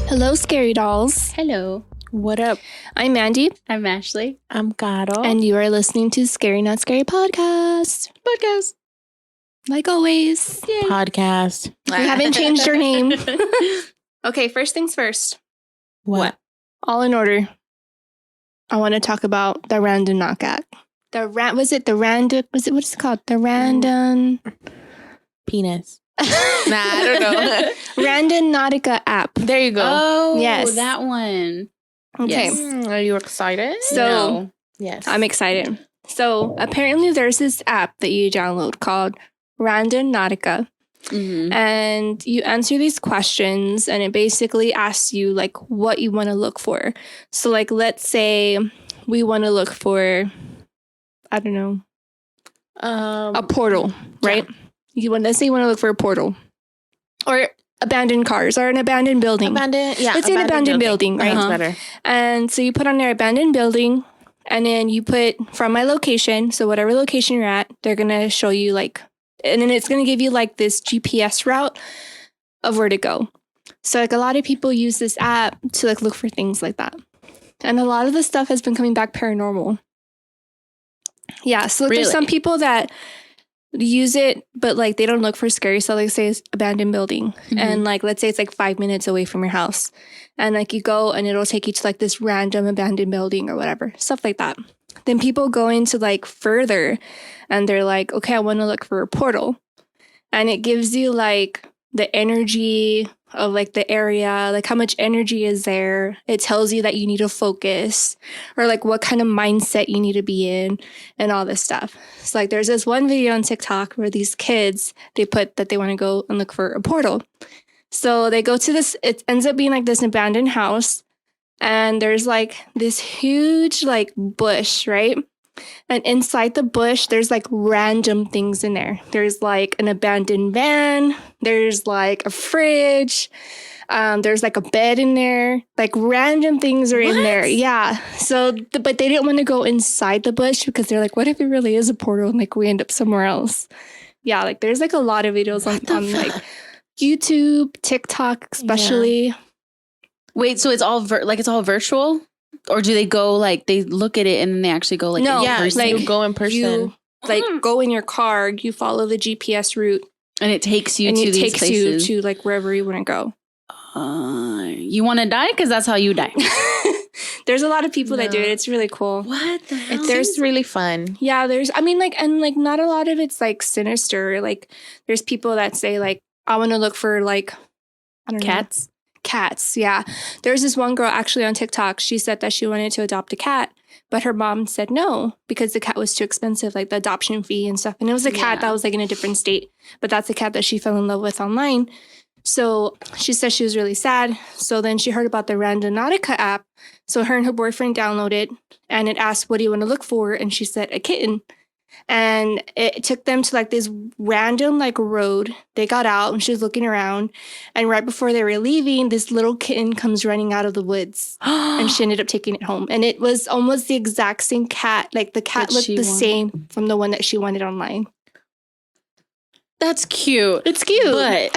Hello, scary dolls. Hello. What up? I'm Mandy. I'm Ashley. I'm Caro. And you are listening to Scary Not Scary Podcast. Like always. Yay. Podcast. We haven't changed our name. Okay, first things first. What? All in order. I want to talk about the random knockout. What's it called? The random Penis. Nah, I don't know. Random Nautica app. There you go. Oh, Yes. that one. Okay. Yes. Are you excited? So No. Yes. I'm excited. So apparently there's this app that you download called Random Nautica. Mm-hmm. And you answer these questions and it basically asks you like what you want to look for. So like, let's say we want to look for, I don't know, a portal, right? Let's say you want to look for a portal or abandoned cars or an abandoned building. Let's say an abandoned building, right? That's better. And so you put on their abandoned building and then you put from my location. So whatever location you're at, they're going to show you like, and then it's going to give you like this GPS route of where to go. So like a lot of people use this app to like look for things like that. And a lot of the stuff has been coming back paranormal. Yeah. So Really? there's some people that use it, but like they don't look for scary stuff. Like say it's abandoned building. Mm-hmm. And like, let's say it's like 5 minutes away from your house. And like you go and it'll take you to like this random abandoned building or whatever, stuff like that. Then people go into like further and they're like, okay, I want to look for a portal. And it gives you like the energy of like the area, like how much energy is there. It tells you that you need to focus or like what kind of mindset you need to be in and all this stuff. So like there's this one video on TikTok where these kids, they put that they want to go and look for a portal. So they go to this, it ends up being like this abandoned house. And there's like this huge like bush, right? And inside the bush, there's like random things in there. There's like an abandoned van. There's like a fridge. There's like a bed in there. Like random things are in there. Yeah. So, but they didn't want to go inside the bush because they're like, what if it really is a portal and like we end up somewhere else? Yeah. Like there's like a lot of videos on like YouTube, TikTok, especially. Yeah. Wait, so it's all it's all virtual, or do they go like they look at it and then they actually go like No, Yeah, person? like you go in person. You like go in your car, you follow the GPS route, and it takes you and to it these takes places. you to like wherever you want to go. You want to die because that's how you die. There's a lot of people that do it. No. It's really cool. What the hell? There's really fun. Yeah, not a lot of it's like sinister. Like there's people that say like, I want to look for like, I don't know. Cats, yeah. There's this one girl actually on TikTok. She said that she wanted to adopt a cat, but her mom said no because the cat was too expensive, like the adoption fee and stuff. And it was a cat that was like in a different state, but that's a cat that she fell in love with online. So she said she was really sad. So then she heard about the Random Nautica app. So her and her boyfriend downloaded and it asked, what do you want to look for? And she said a kitten. And it took them to like this random like road. They got out and she was looking around. And right before they were leaving, this little kitten comes running out of the woods. And she ended up taking it home. And it was almost the exact same cat. Like the cat looked the same from the one that she wanted online. That's cute. It's cute. But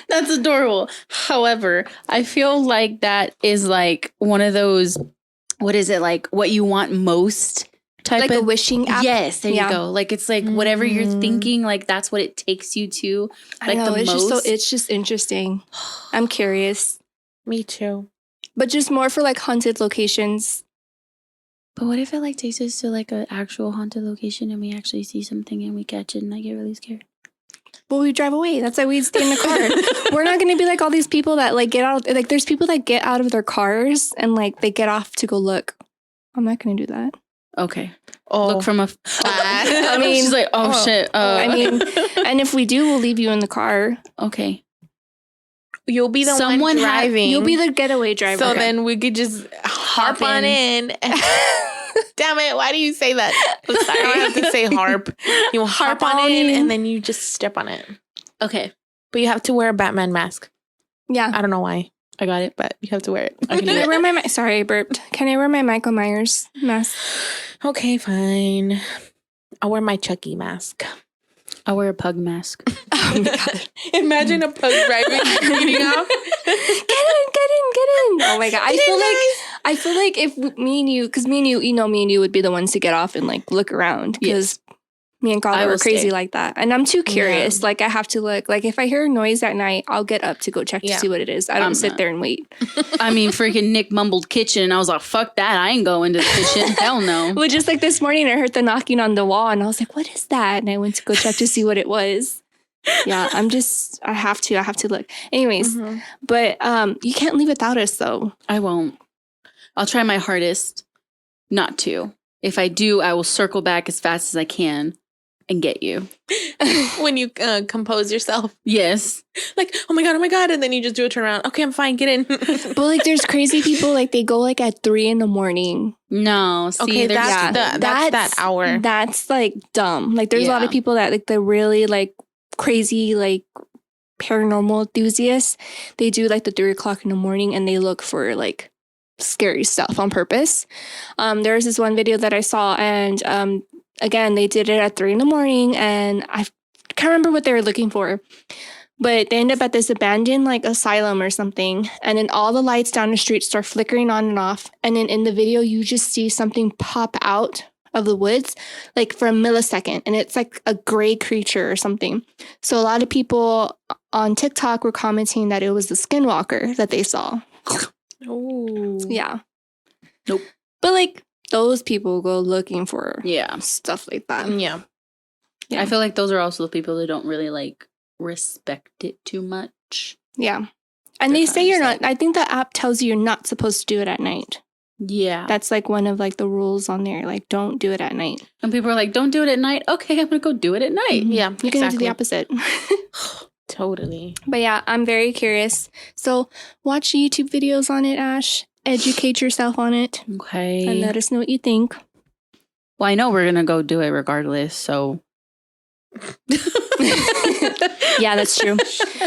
that's adorable. However, I feel like that is like one of those, what is it, like what you want most type like of a wishing app. Yes, there you go. Like it's like whatever you're thinking, like that's what it takes you to. Like I know, the most. It's just interesting. I'm curious. Me too. But just more for like haunted locations. But what if it like takes us to like an actual haunted location and we actually see something and we catch it and I get really scared? Well, we drive away. That's why we stay in the car. We're not going to be like all these people that like get out. Like there's people that get out of their cars and like they get off to go look. I'm not going to do that. Okay. Oh, Look from a. I mean, she's like, oh shit. I mean, and if we do, we'll leave you in the car. Okay. you'll be the one driving. You'll be the getaway driver. So then we could just harp on in. Damn it! Why do you say that? I'm sorry. I have to say harp. You harp on in, and then you just step on it. Okay. But you have to wear a Batman mask. Yeah. I don't know why I got it, but you have to wear it. I can do Can I it. wear my sorry, I burped. Can I wear my Michael Myers mask? Okay, fine. I'll wear my Chucky mask. I'll wear a pug mask. Oh my god. Imagine a pug driving, eating off. Get Oh my god! I feel like if me and you, because me and you would be the ones to get off and like look around because me and Carla I were will crazy stay. like that, and I'm too curious. Yeah. Like I have to look. Like if I hear a noise at night, I'll get up to go check to Yeah. see what it is. I don't I'm sit not. there and wait. I mean, freaking Nick mumbled kitchen. And I was like, fuck that. I ain't going to the kitchen. Hell no. Well, just like this morning, I heard the knocking on the wall, and I was like, "What is that?" And I went to go check to see what it was. Yeah, I have to look. Anyways, Mhm. but you can't leave without us though. I won't. I'll try my hardest not to. If I do, I will circle back as fast as I can and get you. When you compose yourself, Yes. like, oh my god, and then you just do a turnaround. Okay, I'm fine. Get in. But like, there's crazy people like they go like at 3 a.m. No. See, Okay, there's that's that hour. That's like dumb. Like there's a lot of Yeah. people that like they're really like crazy like paranormal enthusiasts. They do like the 3 o'clock in the morning and they look for like scary stuff on purpose. There's this one video that I saw and again they did it at 3 a.m. and I can't remember what they were looking for. But they end up at this abandoned like asylum or something. And then all the lights down the street start flickering on and off. And then in the video, you just see something pop out of the woods like for a millisecond. And it's like a gray creature or something. So a lot of people on TikTok were commenting that it was the skinwalker that they saw. Ooh. Yeah. Nope. But like those people go looking for Yeah. stuff like that. Yeah. Yeah. I feel like those are also the people that don't really like respect it too much. Yeah. And They're they kinda say you're just not, I think the app tells you you're not supposed to do it at night. Yeah. That's like one of like the rules on there. Like, don't do it at night. And people are like, don't do it at night. Okay, I'm going to go do it at night. Mhm. Yeah, You're going to do exactly. the opposite. Totally. But yeah, I'm very curious. So watch YouTube videos on it, Ash. Educate yourself on it Okay. and let us know what you think. Well, I know we're going to go do it regardless, so. Yeah, that's true.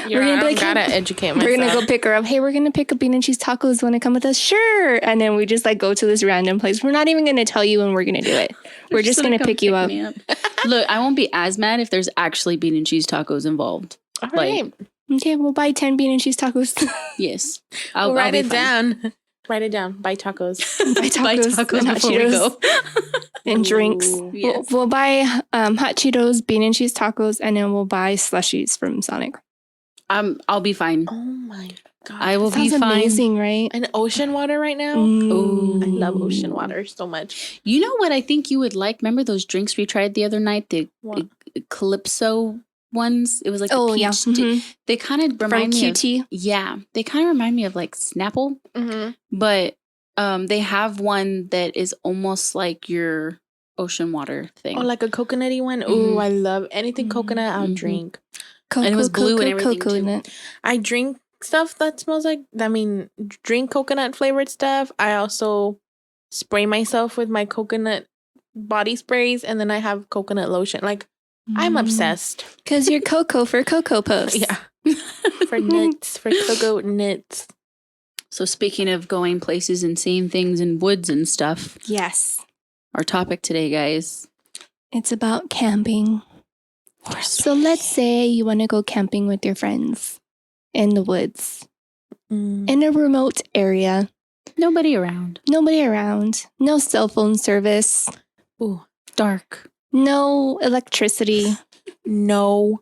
You're gonna be I like, gotta hey, educate myself. We're going to go pick her up. Hey, we're going to pick up bean and cheese tacos. Want to come with us? Sure. And then we just like go to this random place. We're not even going to tell you when we're going to do it. We're just going to come pick you up. me Look, I won't be as mad if there's actually bean and cheese tacos involved. All like- right. Okay, we'll buy 10 bean and cheese tacos. Yes. We'll write be it fine. down. Write it down. Buy tacos. Buy tacos, and hot before we Cheetos go. and drinks. Ooh. Yes. We'll buy hot Cheetos, bean and cheese tacos, and then we'll buy slushies from Sonic. I'll be fine. Oh my god. I will be Sounds fine. amazing, right? And ocean water right now. Mm. I love ocean water so much. You know what I think you would like? Remember those drinks we tried the other night? The What? Calypso ones? It was like Oh, the yeah. peach. Mhm. They kind of From remind me of... QT. Yeah. They kind of remind me of like Snapple. Mm-hmm. But they have one that is almost like your ocean water thing. Oh, like a coconutty one. Ooh, Mhm. I love anything coconut. I'll Mhm. drink. Cocoa, it was blue and everything, too. coconut. I drink stuff that smells like. I mean, drink coconut flavored stuff. I also spray myself with my coconut body sprays, and then I have coconut lotion. Like I'm obsessed. Because you're Cocoa for Cocoa Puffs. Yeah, for nuts, for cocoa nuts. So speaking of going places and seeing things in woods and stuff, Yes. our topic today, guys. It's about camping. So let's say you want to go camping with your friends in the woods, in a remote area, Nobody around. nobody around, no cell phone service, Ooh, Dark. no electricity, no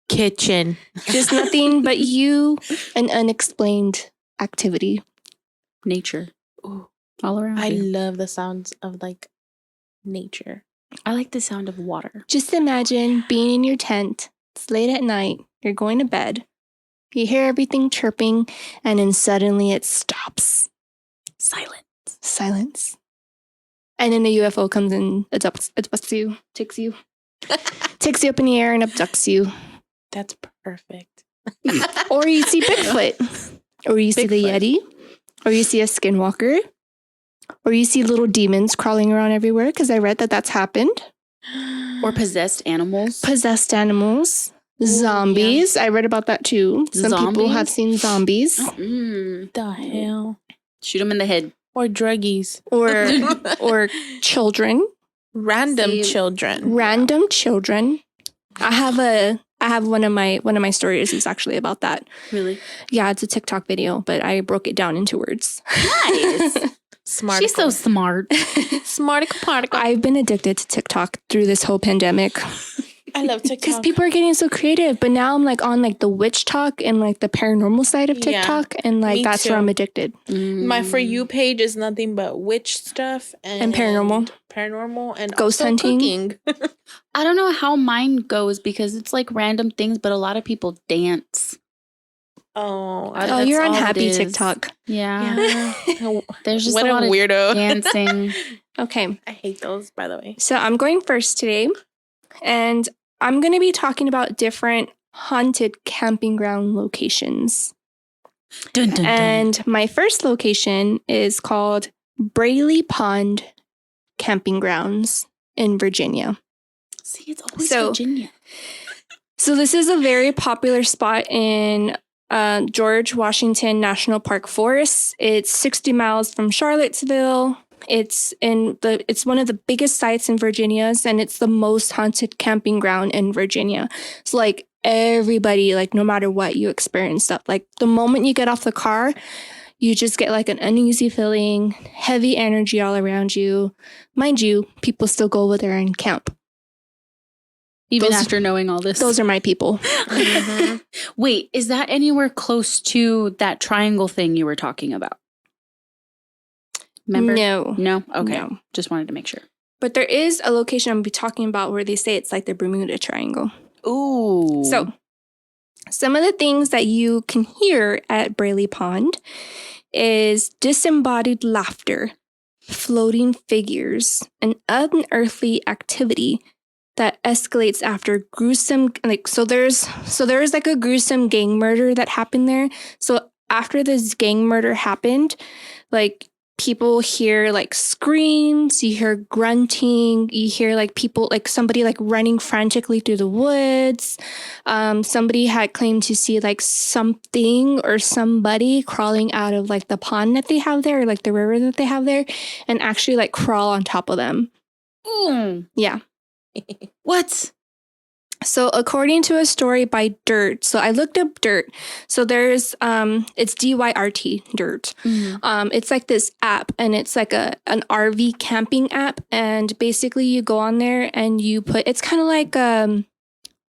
kitchen. just nothing but you and unexplained activity. Nature. Ooh, All around I you. love the sounds of like nature. I like the sound of water. Just imagine being in your tent. It's late at night. You're going to bed. You hear everything chirping, and then suddenly it stops. Silent. Silence. And then the UFO comes and abducts you, takes you up in the air and abducts you. That's perfect. Or you see Bigfoot. Or you see the Bigfoot. Yeti. Or you see a skinwalker. Or you see little demons crawling around everywhere, because I read that that's happened. Or possessed animals. Possessed animals. Ooh, Zombies. I read about that too. Some people have Zombies? seen zombies. Mm. the hell? Shoot them in the head. Or druggies. Or children. Random See- children. Random children. I I have one of my stories is actually about that. Really? Yeah, it's a TikTok video, but I broke it down into words. Nice. Smart. She's so smart. Smarticle particle. I've been addicted to TikTok through this whole pandemic I love because TikTok. people are getting so creative. But now I'm like on like the witch talk and like the paranormal side of Yeah, TikTok, and like me that's too. where I'm addicted. My For You page is nothing but witch stuff And paranormal. and Ghost also hunting. cooking. I don't know how mine goes because it's like random things, but a lot of people dance. Oh, Oh, you're That's on all it happy is. TikTok. Yeah. yeah. There's just What a a lot of weirdo. dancing. Okay, I hate those, by the way. so I'm going first today, and I'm going to be talking about different haunted camping ground locations. Dun, dun, dun. And my first location is called Braley Pond Camping Grounds in Virginia. See, it's always So- Virginia. So this is a very popular spot in George Washington National Park Forest. It's 60 miles from Charlottesville. It's one of the biggest sites in Virginia, and it's the most haunted camping ground in Virginia. So like everybody, like no matter what you experience stuff, like the moment you get off the car, you just get like an uneasy feeling, heavy energy all around you. Mind you, people still go over there and camp. Even those- after knowing all this. Those are my people. Mhm. Wait, is that anywhere close to that triangle thing you were talking about? Remember? No. No? Okay. No. Just wanted to make sure. But there is a location I'm be talking about where they say it's like the Bermuda Triangle. Ooh. So, some of the things that you can hear at Braley Pond is disembodied laughter, floating figures, and unearthly activity that escalates after gruesome there's like a gruesome gang murder that happened there. So after this gang murder happened, like people hear like screams, you hear grunting, you hear like people like somebody like running frantically through the woods. Somebody had claimed to see like something or somebody crawling out of like the pond that they have there, or like the river that they have there, and actually like crawl on top of them. Ooh. Yeah. What? So according to a story by Dirt, so I looked up Dirt. So there's it's DYRT, Dirt. Mhm. It's like this app, and it's like an RV camping app, and basically you go on there and you put, it's kind of like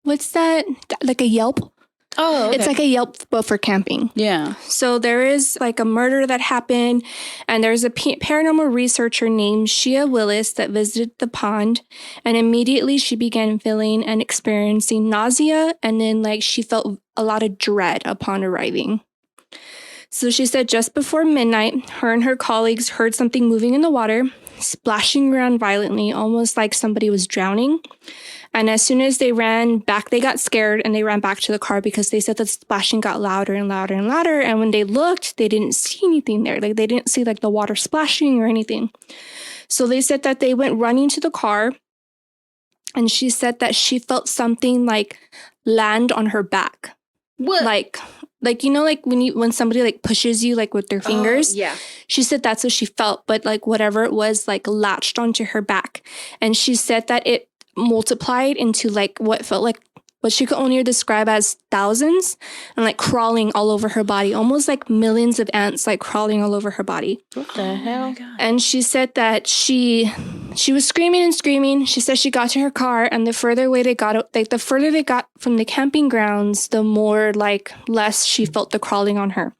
what's that, like a Yelp. Oh, okay. It's like a Yelp but for camping. yeah. So there is like a murder that happened, and there's a paranormal researcher named Shea Willis that visited the pond, and immediately she began feeling and experiencing nausea, and then like she felt a lot of dread upon arriving. So she said just before midnight, her and her colleagues heard something moving in the water, splashing around violently, almost like somebody was drowning. And as soon as they ran back, they got scared and they ran back to the car because they said the splashing got louder and louder and louder. And when they looked, they didn't see anything there. Like they didn't see like the water splashing or anything. So they said that they went running to the car, and she said that she felt something like land on her back. What? Like you know, like when somebody like pushes you like with their fingers. Yeah. She said that's what she felt, but like whatever it was like latched onto her back. And she said that it multiplied into like what felt like what she could only describe as thousands, and like crawling all over her body, almost like millions of ants like crawling all over her body. What the hell? God. And she said that she was screaming and screaming. She said she got to her car, and the further away they got, like the further they got from the camping grounds, the more like less she felt the crawling on her.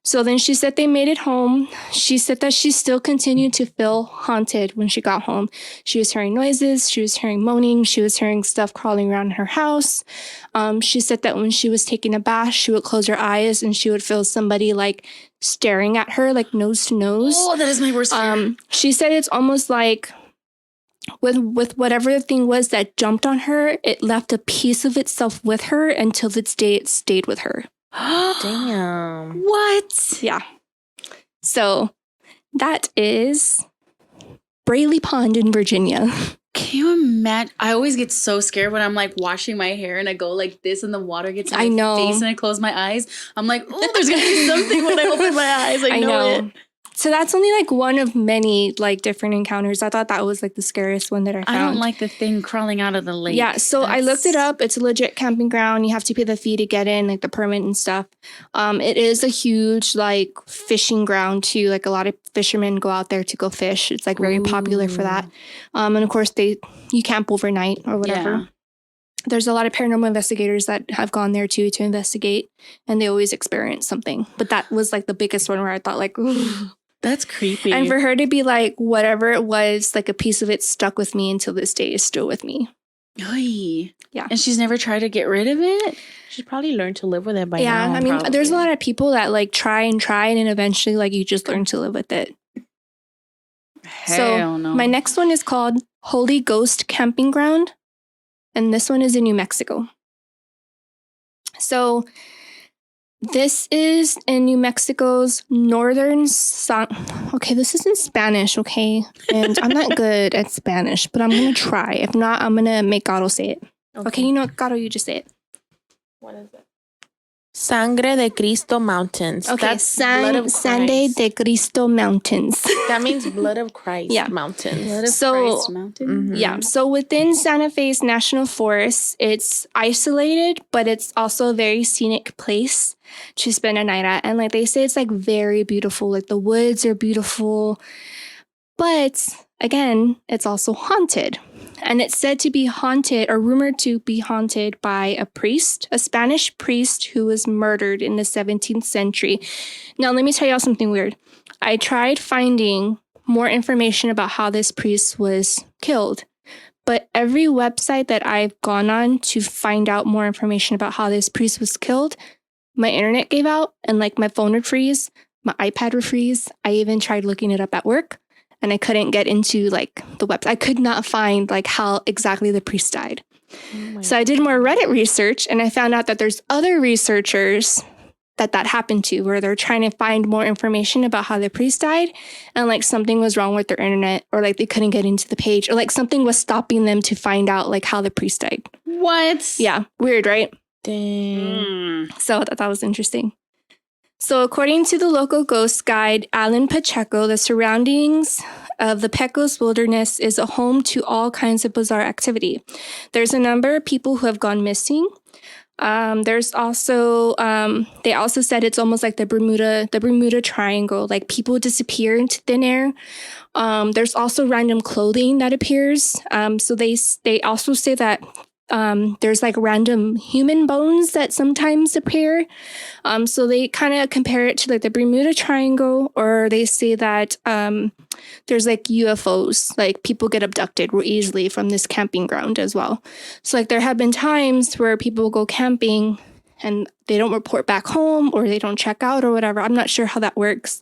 So then she said they made it home. She said that she still continued to feel haunted when she got home. She was hearing noises, she was hearing moaning, she was hearing stuff crawling around her house. She said that when she was taking a bath, she would close her eyes and she would feel somebody like staring at her, like nose to nose. Oh, that is my worst fear. She said it's almost like with whatever the thing was that jumped on her, it left a piece of itself with her until this day it stayed with her. Damn. What? Yeah. So that is Braley Pond in Virginia. Can you imagine? I always get so scared when I'm like washing my hair and I go like this and the water gets in I my know. face and I close my eyes. I'm like, oh, there's gonna be something when I open my eyes. I know it. So that's only like one of many like different encounters. I thought that was like the scariest one that I found. I don't like the thing crawling out of the lake. Yeah, so I looked it up. It's a legit camping ground. You have to pay the fee to get in, like the permit and stuff. It is a huge like fishing ground too. Like a lot of fishermen go out there to go fish. It's like very popular for that. And of course you camp overnight or whatever. Yeah. There's a lot of paranormal investigators that have gone there too to investigate, and they always experience something. But that was like the biggest one where I thought like, ooh. That's creepy. And for her to be like, whatever it was, like a piece of it stuck with me until this day is still with me. Oy. Yeah. And she's never tried to get rid of it? She's probably learned to live with it by now. Yeah, I mean, probably. there's a lot of people that like try, and then eventually like you just learn to live with it. Hell no. My next one is called Holy Ghost Camping Ground, and this one is in New Mexico. So this is in New Mexico's northern okay, this is in Spanish, okay? And I'm not good at Spanish, but I'm going to try. If not, I'm going to make Gato say it. Okay, you know what, Gato, you just say it. What is it? Sangre de Cristo Mountains. Okay, That's blood of Sangre Christ. de Cristo Mountains. That means blood of Christ Yeah. mountains. Blood of So- Christ Mountain? Mhm. Yeah, so within Santa Fe's National Forest, it's isolated, but it's also a very scenic place to spend a night at. And like they say, it's like very beautiful. Like the woods are beautiful. But again, it's also haunted. And it's said to be haunted or rumored to be haunted by a priest, a Spanish priest who was murdered in the 17th century. Now, let me tell y'all something weird. I tried finding more information about how this priest was killed, but every website that I've gone on to find out more information about how this priest was killed, my internet gave out and like my phone would freeze, my iPad would freeze. I even tried looking it up at work. And I couldn't get into like the website. I could not find like how exactly the priest died. So I did more Reddit research, and I found out that there's other researchers that happened to, where they're trying to find more information about how the priest died, and like something was wrong with their internet, or like they couldn't get into the page, or like something was stopping them to find out like how the priest died. What? Yeah, weird, right? Dang. So I thought that was interesting. So according to the local ghost guide, Alan Pacheco, the surroundings of the Pecos Wilderness is a home to all kinds of bizarre activity. There's a number of people who have gone missing. There's also, they also said it's almost like the Bermuda Triangle, like people disappear into thin air. There's also random clothing that appears. So they also say that there's like random human bones that sometimes appear. So they kind of compare it to like the Bermuda Triangle, or they say that there's like UFOs, like people get abducted real easily from this camping ground as well. So like there have been times where people go camping and they don't report back home, or they don't check out or whatever. I'm not sure how that works.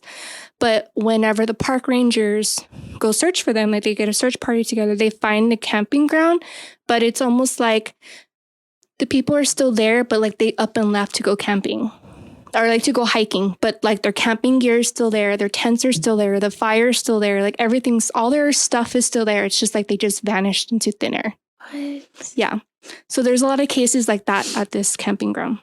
But whenever the park rangers go search for them, like they get a search party together, they find the camping ground, but it's almost like the people are still there, but like they up and left to go camping or like to go hiking, but like their camping gear is still there, their tents are still there, the fire is still there, like all their stuff is still there. It's just like they just vanished into thin air. What? Yeah. So there's a lot of cases like that at this camping ground.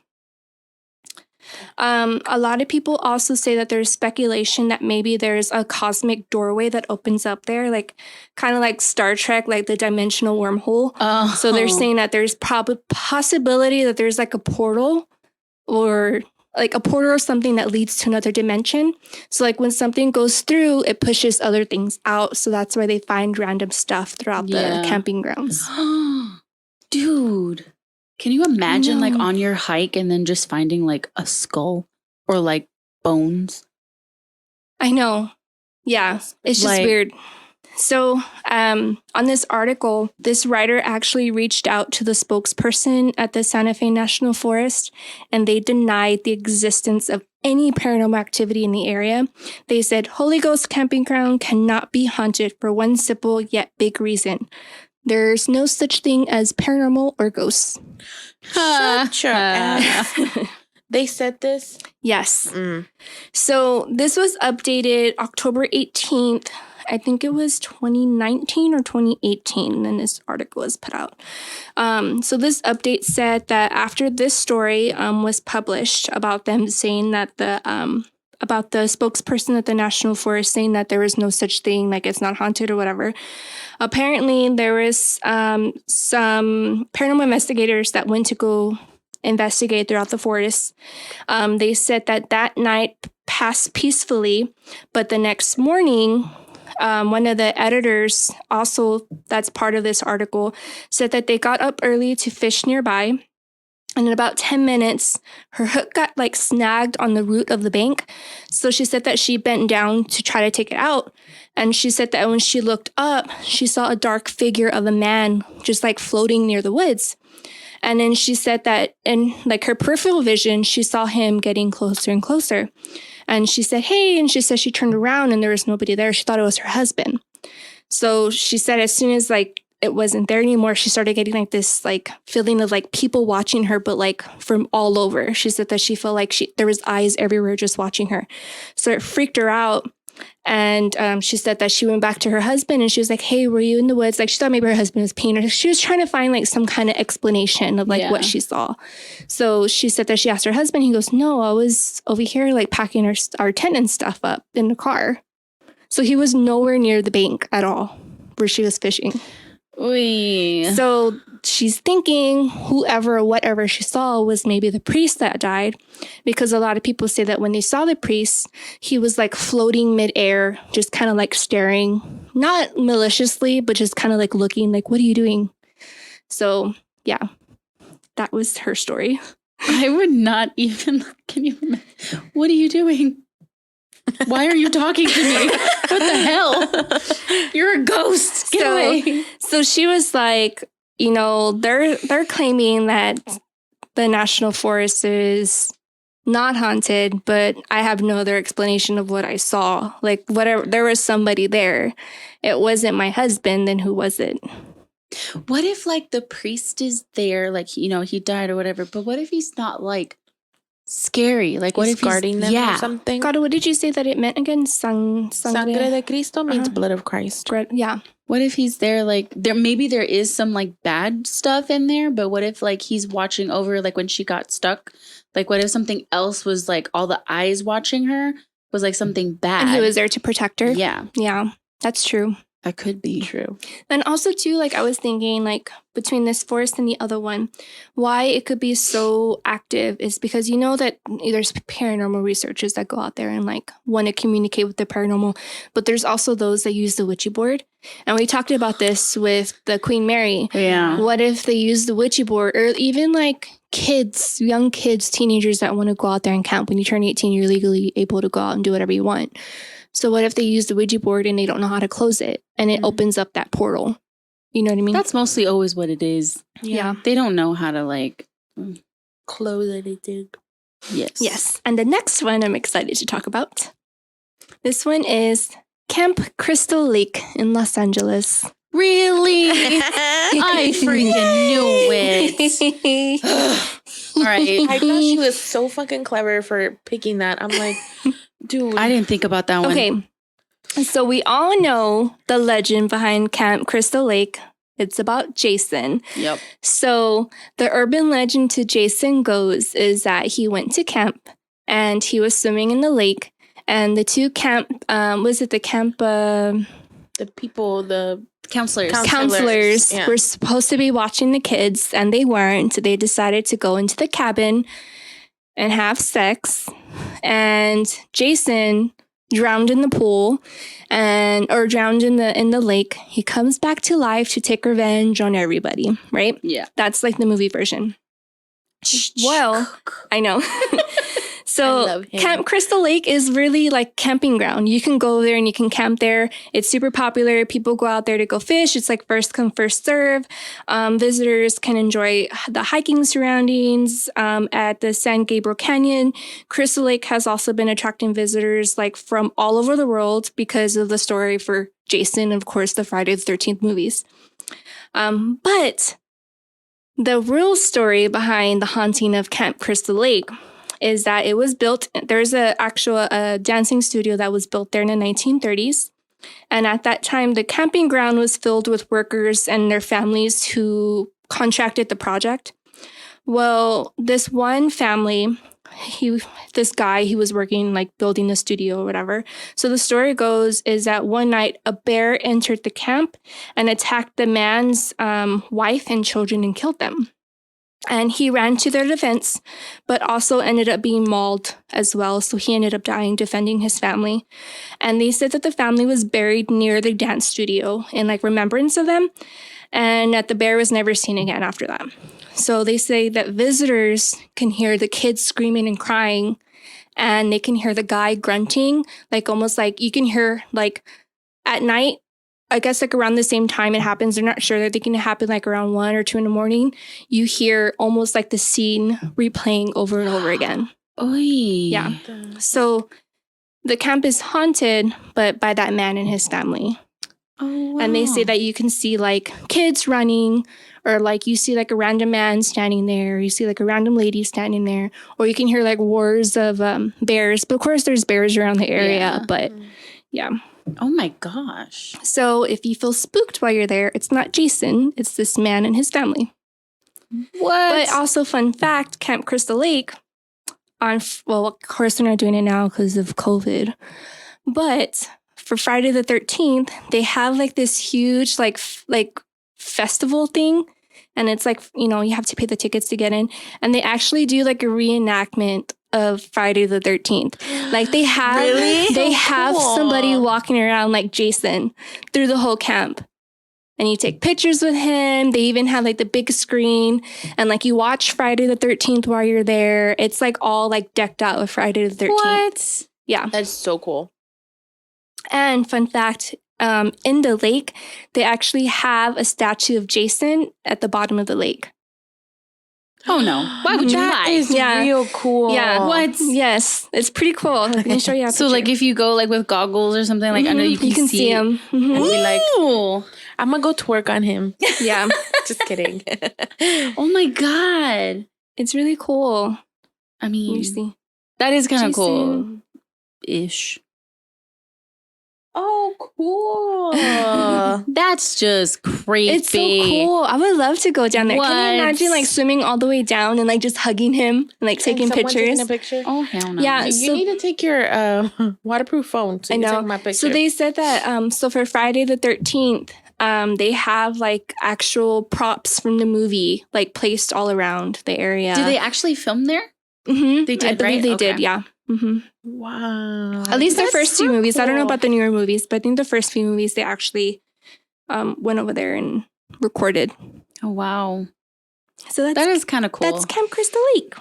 A lot of people also say that there's speculation that maybe there's a cosmic doorway that opens up there, like kind of like Star Trek, like the dimensional wormhole. Oh. So they're saying that there's possibility that there's like a portal or something that leads to another dimension. So like when something goes through, it pushes other things out. So that's why they find random stuff throughout the camping grounds. Dude. Can you imagine like No. on your hike and then just finding like a skull or like bones? I know. Yeah, it's just Like- weird. So on this article, this writer actually reached out to the spokesperson at the Santa Fe National Forest, and they denied the existence of any paranormal activity in the area. They said Holy Ghost Camping Ground cannot be haunted for one simple yet big reason. There's no such thing as paranormal or ghosts. Shut your ass. They said this? Yes. So this was updated October 18th. I think it was 2019 or 2018, and this article was put out. So this update said that after this story was published about them saying that the about the spokesperson at the National Forest saying that there was no such thing, like it's not haunted or whatever. Apparently, there was some paranormal investigators that went to go investigate throughout the forest. They said that night passed peacefully, but the next morning, one of the editors, also that's part of this article, said that they got up early to fish nearby. And in about 10 minutes, her hook got like snagged on the root of the bank. So she said that she bent down to try to take it out. And she said that when she looked up, she saw a dark figure of a man just like floating near the woods. And then she said that in like her peripheral vision, she saw him getting closer and closer. And she said, hey, and she said she turned around and there was nobody there. She thought it was her husband. So she said as soon as like it wasn't there anymore, she started getting like this like feeling of like people watching her, but like from all over. She said that she felt like there was eyes everywhere just watching her. So it freaked her out. And she said that she went back to her husband and she was like, hey, were you in the woods? Like she thought maybe her husband was peeing her. She was trying to find like some kind of explanation of like what she saw. So she said that she asked her husband. He goes, no, I was over here like packing our tent and stuff up in the car. So he was nowhere near the bank at all where she was fishing. Oy. So she's thinking whoever or whatever she saw was maybe the priest that died, because a lot of people say that when they saw the priest, he was like floating midair, just kind of like staring, not maliciously, but just kind of like looking like, what are you doing? So yeah, that was her story. I would not even, can you imagine? What are you doing? Why are you talking to me? What the hell? You're a ghost. Get away. So she was like, you know, they're claiming that the National Forest is not haunted, but I have no other explanation of what I saw. Like whatever, there was somebody there. It wasn't my husband, then who was it? What if like the priest is there, like, you know, he died or whatever, but what if he's not like scary? Like what if guarding them or something? God, what did you say that it meant again? Sangre de Cristo means blood of Christ. Yeah. What if he's there, like maybe there is some like bad stuff in there, but what if like he's watching over, like when she got stuck, like what if something else was like all the eyes watching her was like something bad? And he was there to protect her. Yeah. Yeah, that's true. That could be True. And also too, like I was thinking like between this forest and the other one, why it could be so active is because you know that there's paranormal researchers that go out there and like want to communicate with the paranormal, but there's also those that use the Ouija board. And we talked about this with the Queen Mary. Yeah. What if they use the Ouija board, or even like kids, young kids, teenagers that want to go out there and camp? When you turn 18, you're legally able to go out and do whatever you want. So what if they use the Ouija board and they don't know how to close it and it opens up that portal? You know what I mean? That's mostly always what it is. Yeah. They don't know how to like Close it. Yes. Yes. And the next one I'm excited to talk about. This one is Camp Crystal Lake in Los Angeles. Really? I freaking knew it. All right. I thought she was so fucking clever for picking that. I'm like, dude. I didn't think about that one. Okay. So we all know the legend behind Camp Crystal Lake. It's about Jason. Yep. So the urban legend to Jason goes is that he went to camp and he was swimming in the lake, and the two camp, was it the camp? The people, the counselors yeah. were supposed to be watching the kids, and they weren't. They decided to go into the cabin and have sex, and Jason drowned in the pool or drowned in the lake. He comes back to life to take revenge on everybody, right? Yeah. That's like the movie version. Well, I know. I So love him. Camp Crystal Lake is really like camping ground. You can go there and you can camp there. It's super popular. People go out there to go fish. It's like first come, first serve. Visitors can enjoy the hiking surroundings at the San Gabriel Canyon. Crystal Lake has also been attracting visitors like from all over the world because of the story for Jason, of course, the Friday the 13th movies. But the real story behind the haunting of Camp Crystal Lake is that it was built, there's an actual dancing studio that was built there in the 1930s. And at that time, the camping ground was filled with workers and their families who contracted the project. Well, this one family this guy, he was working like building a studio or whatever. So the story goes is that one night a bear entered the camp and attacked the man's wife and children and killed them. And he ran to their defense, but also ended up being mauled as well. So he ended up dying defending his family. And they said that the family was buried near the dance studio in like remembrance of them, and that the bear was never seen again after that. So they say that visitors can hear the kids screaming and crying, and they can hear the guy grunting, like almost like you can hear like at night. I guess like around the same time it happens. They're not sure that they can happen like around 1 or 2 in the morning. You hear almost like the scene replaying over and over again. Oy. Yeah. So the camp is haunted, but by that man and his family. Oh, wow. And they say that you can see like kids running, or like you see like a random man standing there, or you see like a random lady standing there, or you can hear like roars of bears. But of course there's bears around the area, Yeah. but yeah. Oh my gosh. So if you feel spooked while you're there, it's not Jason, it's this man and his family. What? But also, fun fact, Camp Crystal Lake, well, of course they're not doing it now because of COVID, but for Friday the 13th, they have like this huge like festival thing. And it's like, you know, you have to pay the tickets to get in. And they actually do like a reenactment of Friday the 13th. Like they have Really? they So have cool. somebody walking around like Jason through the whole camp. And you take pictures with him. They even have like the big screen, and like you watch Friday the 13th while you're there. It's like all like decked out with Friday the 13th. What? Yeah. That's so cool. And fun fact, in the lake, they actually have a statue of Jason at the bottom of the lake. Oh no. Why would you That lie? is Yeah. real cool. Yeah. What? Yes, it's pretty cool. I can show you a So picture. like if you go like with goggles or something like under, you can see it. him. And Mhm. be like, Ooh. I'm gonna go twerk on him. Yeah, Just kidding. oh my God. it's really cool. I Let mean, me see. that is kind of Jason. cool-ish. Oh, cool. That's just creepy. It's so cool. I would love to go down there. Can What? you imagine like swimming all the way down and like just hugging him and like taking And someone pictures? taking a picture. Oh hell no. Yeah. You so- need to take your waterproof phone so I you can know. take my picture. So they said that so for Friday the 13th, they have like actual props from the movie like placed all around the area. Did they actually film there? Mm-hmm. They I did, believe right? they Okay. did. Yeah. Mm-hmm. Wow. At least their That's first so few movies. I don't know cool. about the newer movies, but I think the first few movies they actually went over there and recorded. Oh wow. So that's That is kind of cool. that's Camp Crystal Lake,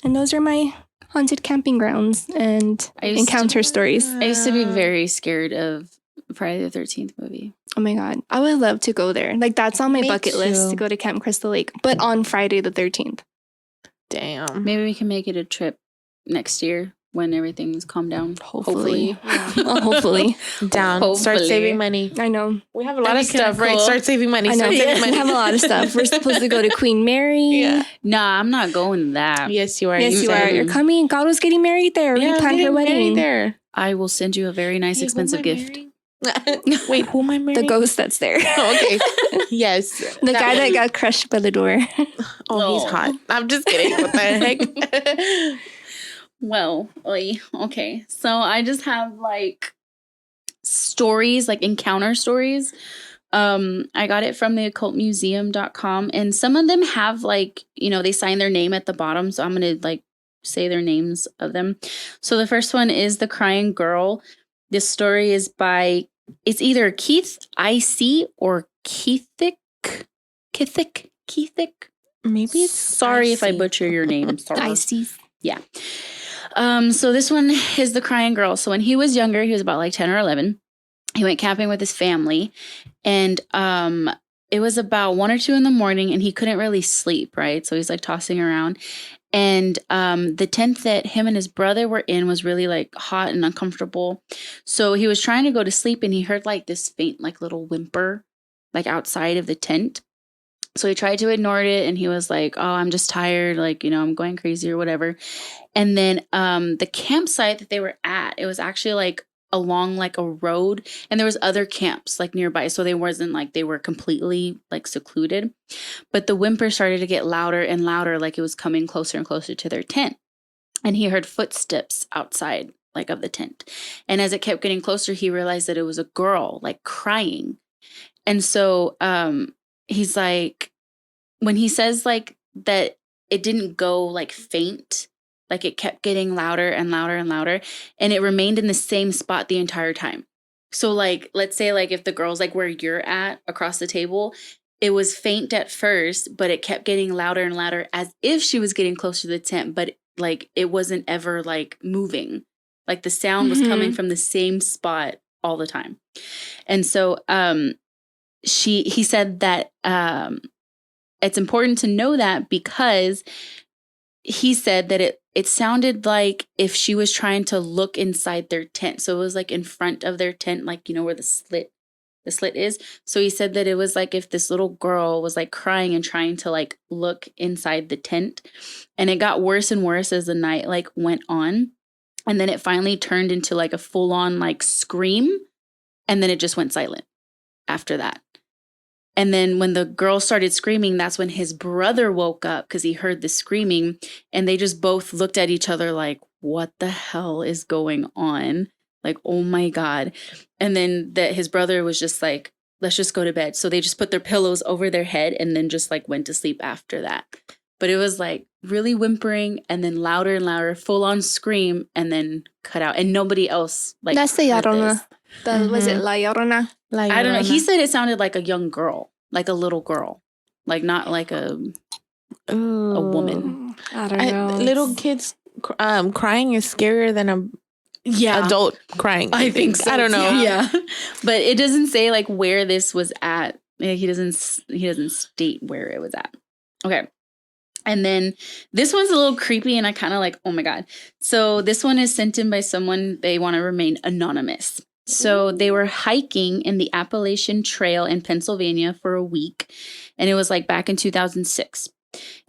and those are my haunted camping grounds and I used to- encounter stories. I used to be very scared of Friday the 13th movie. Oh my god, I would love to go there. Like that's on my Me bucket list too. to go to Camp Crystal Lake, but on Friday the 13th. Damn. Maybe we can make it a trip next year when everything's calmed down. Hopefully. Yeah. Hopefully. Down. Start Hopefully. saving money. I know. We have a lot That'd of be kinda stuff, right? cool. Start saving money. I know. Start saving We money. have a lot of stuff. We're supposed to go to Queen Mary. Yeah. Nah, I'm not going to that. Yes, you are. Yes, you are. said. You're coming. God was getting married there. We Yeah, planned her getting married wedding. there. I will send you a very nice, Hey, who expensive am I gift. marrying? Wait, who am I marrying? The ghost that's there. Oh, okay. Yes. The guy that one. got crushed by the door. Oh, he's Oh. hot. I'm just kidding. What the heck? Well, okay. So I just have like stories, like encounter stories. I got it from the occultmuseum.com, and some of them have like, they sign their name at the bottom. So I'm going to like say their names of them. So the first one is The Crying Girl. This story is by, it's either Keith I.C. or Keithick. Maybe it's Sorry if I icy. butcher your name. Sorry. Icy. So this one is The Crying Girl. So when he was younger, he was about like 10 or 11. He went camping with his family, and it was about 1 or 2 in the morning, and he couldn't really sleep, right? So he's like tossing around. And the tent that him and his brother were in was really like hot and uncomfortable. So he was trying to go to sleep, and he heard like this faint, like little whimper, like outside of the tent. So he tried to ignore it, and he was like, oh, I'm just tired. Like, I'm going crazy or whatever. And then the campsite that they were at, it was actually like along like a road, and there was other camps like nearby. So they wasn't like they were completely like secluded, but the whimper started to get louder and louder, like it was coming closer and closer to their tent. and he heard footsteps outside, like, of the tent. And as it kept getting closer, he realized that it was a girl, like, crying. And so he's like, when he says, like, that it didn't go, like, faint, like, it kept getting louder and louder and louder, and it remained in the same spot the entire time. So, like, let's say, like, if the girl's, like, where you're at across the table, it was faint at first, but it kept getting louder and louder as if she was getting closer to the tent, but, like, it wasn't ever, like, moving. Like, the sound was coming from the same spot all the time. And so he said that it's important to know that because he said that it sounded like if she was trying to look inside their tent. So it was like in front of their tent, like, you know, where the slit is. So he said that it was like if this little girl was like crying and trying to like look inside the tent. And it got worse and worse as the night like went on. And then it finally turned into like a full on like scream. And then it just went silent after that. And then when the girl started screaming, that's when his brother woke up because he heard the screaming. And they just both looked at each other like, what the hell is going on? Like, oh my God. And then his brother was just like, let's just go to bed. So they just put their pillows over their head and then just like went to sleep after that. But it was like really whimpering and then louder and louder, full on scream and then cut out. And nobody else like. That's the heard Llorona. this. Was it La Llorona? I don't know. He said it sounded like a young girl, like a little girl, like not like a woman. I don't know. Little kids crying is scarier than a adult crying. I think so. I don't know. Yeah. But it doesn't say like where this was at. He doesn't state where it was at. Okay. And then this one's a little creepy and I kind of like, oh my God. So this one is sent in by someone, they want to remain anonymous. So they were hiking in the Appalachian Trail in Pennsylvania for a week. And it was like back in 2006.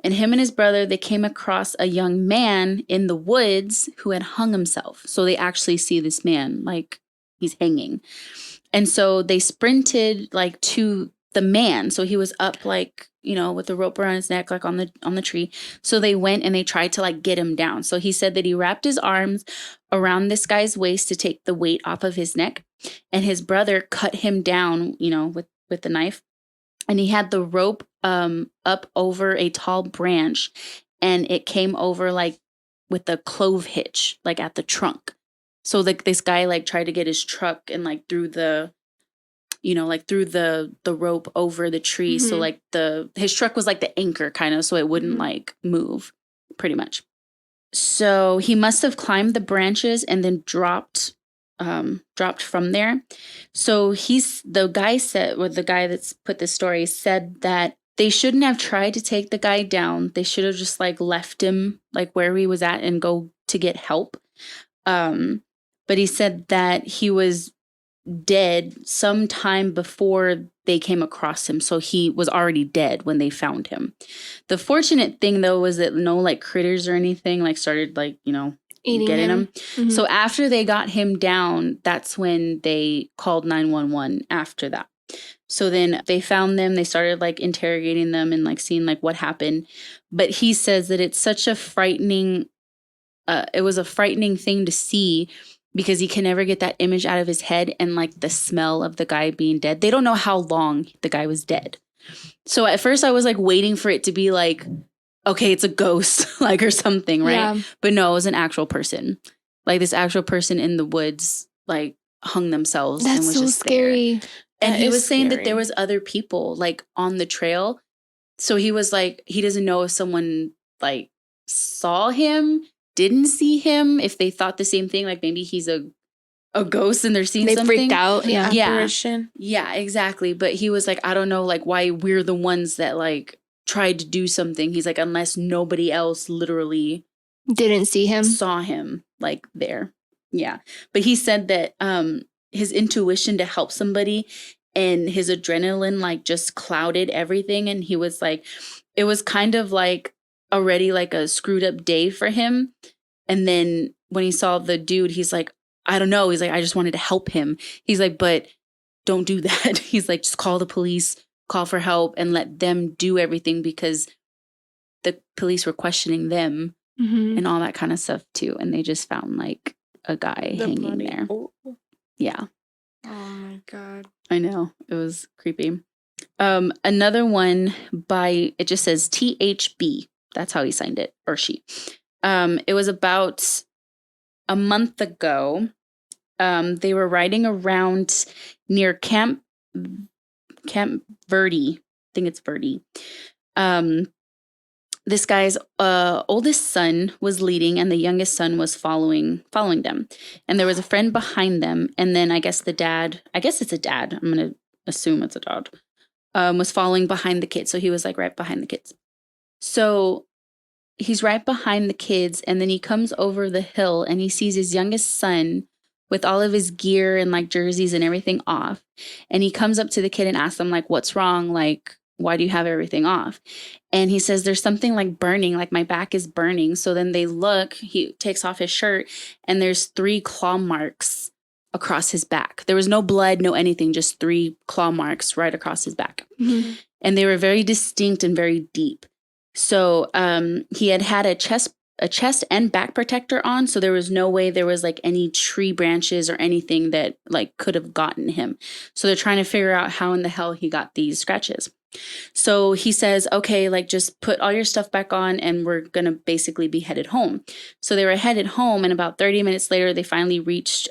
And him and his brother, they came across a young man in the woods who had hung himself. So they actually see this man like he's hanging. And so they sprinted like to the man. So he was up like, you know, with the rope around his neck, like on the tree. So they went and they tried to like get him down. So he said that he wrapped his arms around this guy's waist to take the weight off of his neck. And his brother cut him down, you know, with the knife. And he had the rope up over a tall branch and it came over like with a clove hitch, like at the trunk. So like this guy like tried to get his truck and like threw the rope over the tree. So like his truck was like the anchor kind of, so it wouldn't like move pretty much. So he must have climbed the branches and then dropped from there. So the guy that's put this story said that they shouldn't have tried to take the guy down. They should have just like left him like where he was at and go to get help. But he said that he was dead sometime before they came across him. So he was already dead when they found him. The fortunate thing though was that no like critters or anything like started like, you know, getting him. Mm-hmm. So after they got him down, that's when they called 911 after that. So then they found them, they started like interrogating them and like seeing like what happened. But he says that it's such a frightening, it was a frightening thing to see because he can never get that image out of his head and like the smell of the guy being dead. They don't know how long the guy was dead. So at first I was like waiting for it to be like, okay, it's a ghost, like, or something, right? Yeah. But no, it was an actual person. Like this actual person in the woods, like hung themselves. That's and was so just scary. There. And he was saying scary. that there was other people like on the trail. So he was like, he doesn't know if someone like saw him, didn't see him, if they thought the same thing, like maybe he's a ghost and they're seeing something. They freaked out. Yeah. Apparition. Yeah, exactly. But he was like, I don't know like why we're the ones that like tried to do something. He's like, unless nobody else literally didn't see him, saw him like there. Yeah. But he said that his intuition to help somebody and his adrenaline like just clouded everything. And he was like, it was kind of like already like a screwed up day for him. And then when he saw the dude, he's like, I don't know. He's like, I just wanted to help him. He's like, but don't do that. He's like, just call the police, call for help and let them do everything because the police were questioning them Mm-hmm. and all that kind of stuff too. And they just found like a guy hanging body. there. Oh. Yeah. Oh my God. I know. It was creepy. Another one by, it just says THB. That's how he signed it, or she. It was about a month ago. They were riding around near Camp Verde. I think it's Verde. This guy's oldest son was leading, and the youngest son was following them. And there was a friend behind them, and then I guess the dad. I guess it's a dad. I'm gonna assume it's a dad. Was following behind the kids, so he was like right behind the kids. So he's right behind the kids, and then he comes over the hill, and he sees his youngest son with all of his gear and like jerseys and everything off. And he comes up to the kid and asks him like, "What's wrong? Like, why do you have everything off?" And he says, "There's something like burning, like my back is burning." So then they look, he takes off his shirt, and there's 3 claw marks across his back. There was no blood, no anything, just 3 claw marks right across his back. Mm-hmm. And they were very distinct and very deep. So he had a chest and back protector on, so there was no way there was like any tree branches or anything that like could have gotten him. So they're trying to figure out how in the hell he got these scratches. So he says, "Okay, like just put all your stuff back on and we're going to basically be headed home." So they were headed home, and about 30 minutes later, they finally reached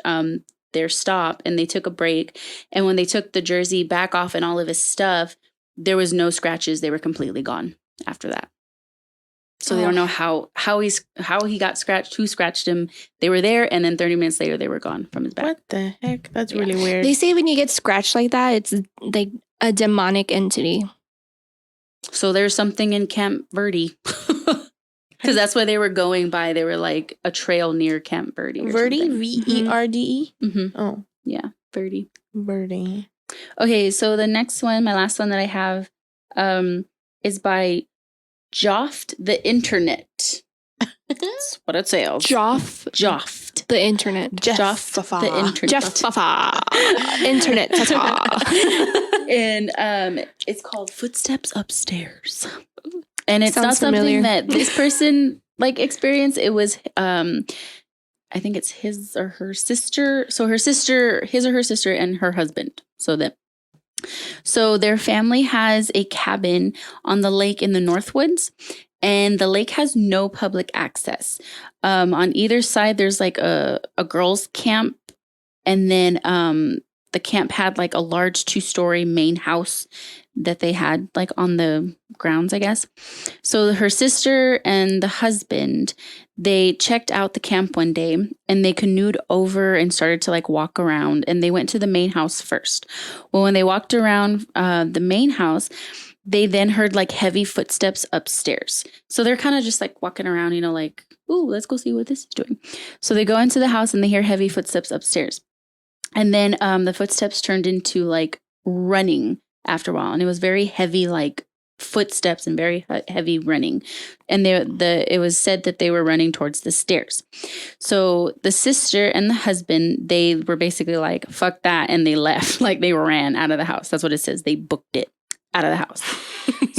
their stop, and they took a break. And when they took the jersey back off and all of his stuff, there was no scratches. They were completely gone after that. So they don't know how he got scratched, who scratched him. They were there, and then 30 minutes later, they were gone from his back. What the heck? That's really weird. They say when you get scratched like that, it's like a demonic entity. So there's something in Camp Verde. Because that's where they were going by. They were like a trail near Camp Verde. Verde? Verde? Mm-hmm. Oh. Yeah, Verde. Verde. Okay, so the next one, my last one that I have, is by Joft the Internet. That's what it says. Joft the internet. Joft the Internet. Jeff internet. And it's called Footsteps Upstairs. And it's Sounds not something familiar. that this person like experienced. It was I think it's his or her sister. So his or her sister and her husband. So their family has a cabin on the lake in the Northwoods, and the lake has no public access. On either side, there's like a girls' camp, and then the camp had like a large 2-story main house that they had like on the grounds, I guess. So her sister and the husband, they checked out the camp one day, and they canoed over and started to like walk around, and they went to the main house first. Well, when they walked around the main house, they then heard like heavy footsteps upstairs. So they're kind of just like walking around, you know, like, "Ooh, let's go see what this is doing." So they go into the house, and they hear heavy footsteps upstairs. And then the footsteps turned into like running after a while. And it was very heavy, like footsteps and very heavy running. And it was said that they were running towards the stairs. So the sister and the husband, they were basically like, "Fuck that." And they left, like they ran out of the house. That's what it says. They booked it out of the house.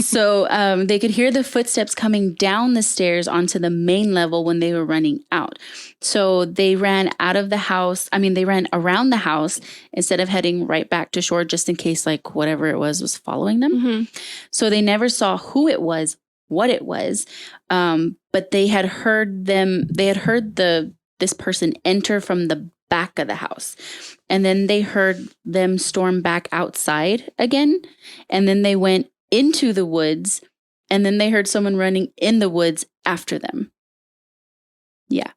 So they could hear the footsteps coming down the stairs onto the main level when they were running out. So they ran out of the house. I mean, they ran around the house instead of heading right back to shore, just in case like whatever it was following them. Mm-hmm. So they never saw who it was, what it was. But they had heard this person enter from the back of the house. And then they heard them storm back outside again. And then they went into the woods, and then they heard someone running in the woods after them. Yeah.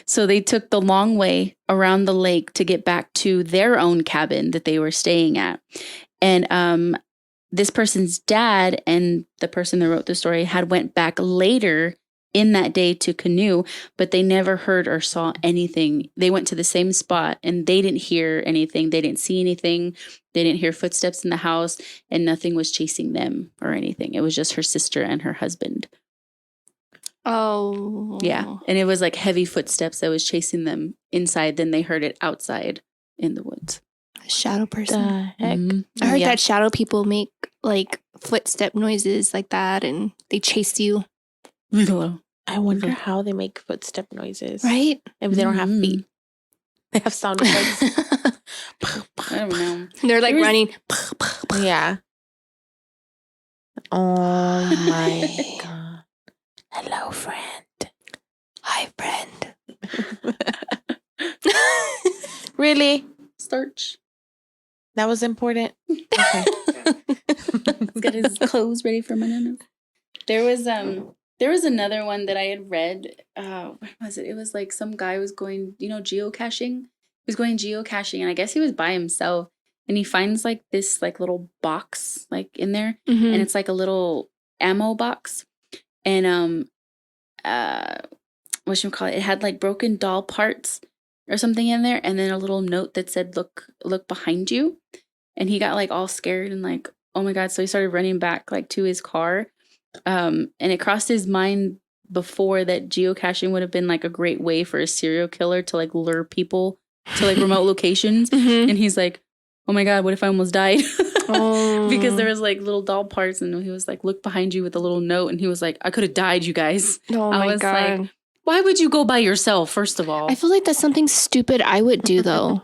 So they took the long way around the lake to get back to their own cabin that they were staying at. And this person's dad and the person that wrote the story had went back later in that day to canoe, but they never heard or saw anything. They went to the same spot, and they didn't hear anything. They didn't see anything. They didn't hear footsteps in the house, and nothing was chasing them or anything. It was just her sister and her husband. Oh. Yeah. And it was like heavy footsteps that was chasing them inside. Then they heard it outside in the woods. A shadow person. The heck? Mhm. I heard Yeah. that shadow people make like footstep noises like that, and they chase you. Leave it alone. I wonder how they make footstep noises. Right? If they don't have feet. They have sound effects. I don't know. They're like running. Yeah. Oh my God. Hello, friend. Hi, friend. Really? Starch. That was important. Okay. He's got his clothes ready for bananas. There was another one that I had read. What was it? It was like some guy was going, geocaching. He was going geocaching, and I guess he was by himself. And he finds like this like little box like in there, and it's like a little ammo box. And what should we call it? It had like broken doll parts or something in there, and then a little note that said, "Look behind you." And he got like all scared and like, oh my God. So he started running back like to his car. And it crossed his mind before that geocaching would have been like a great way for a serial killer to like lure people to like remote locations. And he's like, oh my God, what if I almost died? Because there was like little doll parts, and he was like, look behind you with a little note. And he was like, I could have died, you guys. Oh I my was God. like, why would you go by yourself, first of all? I feel like that's something stupid I would do, though.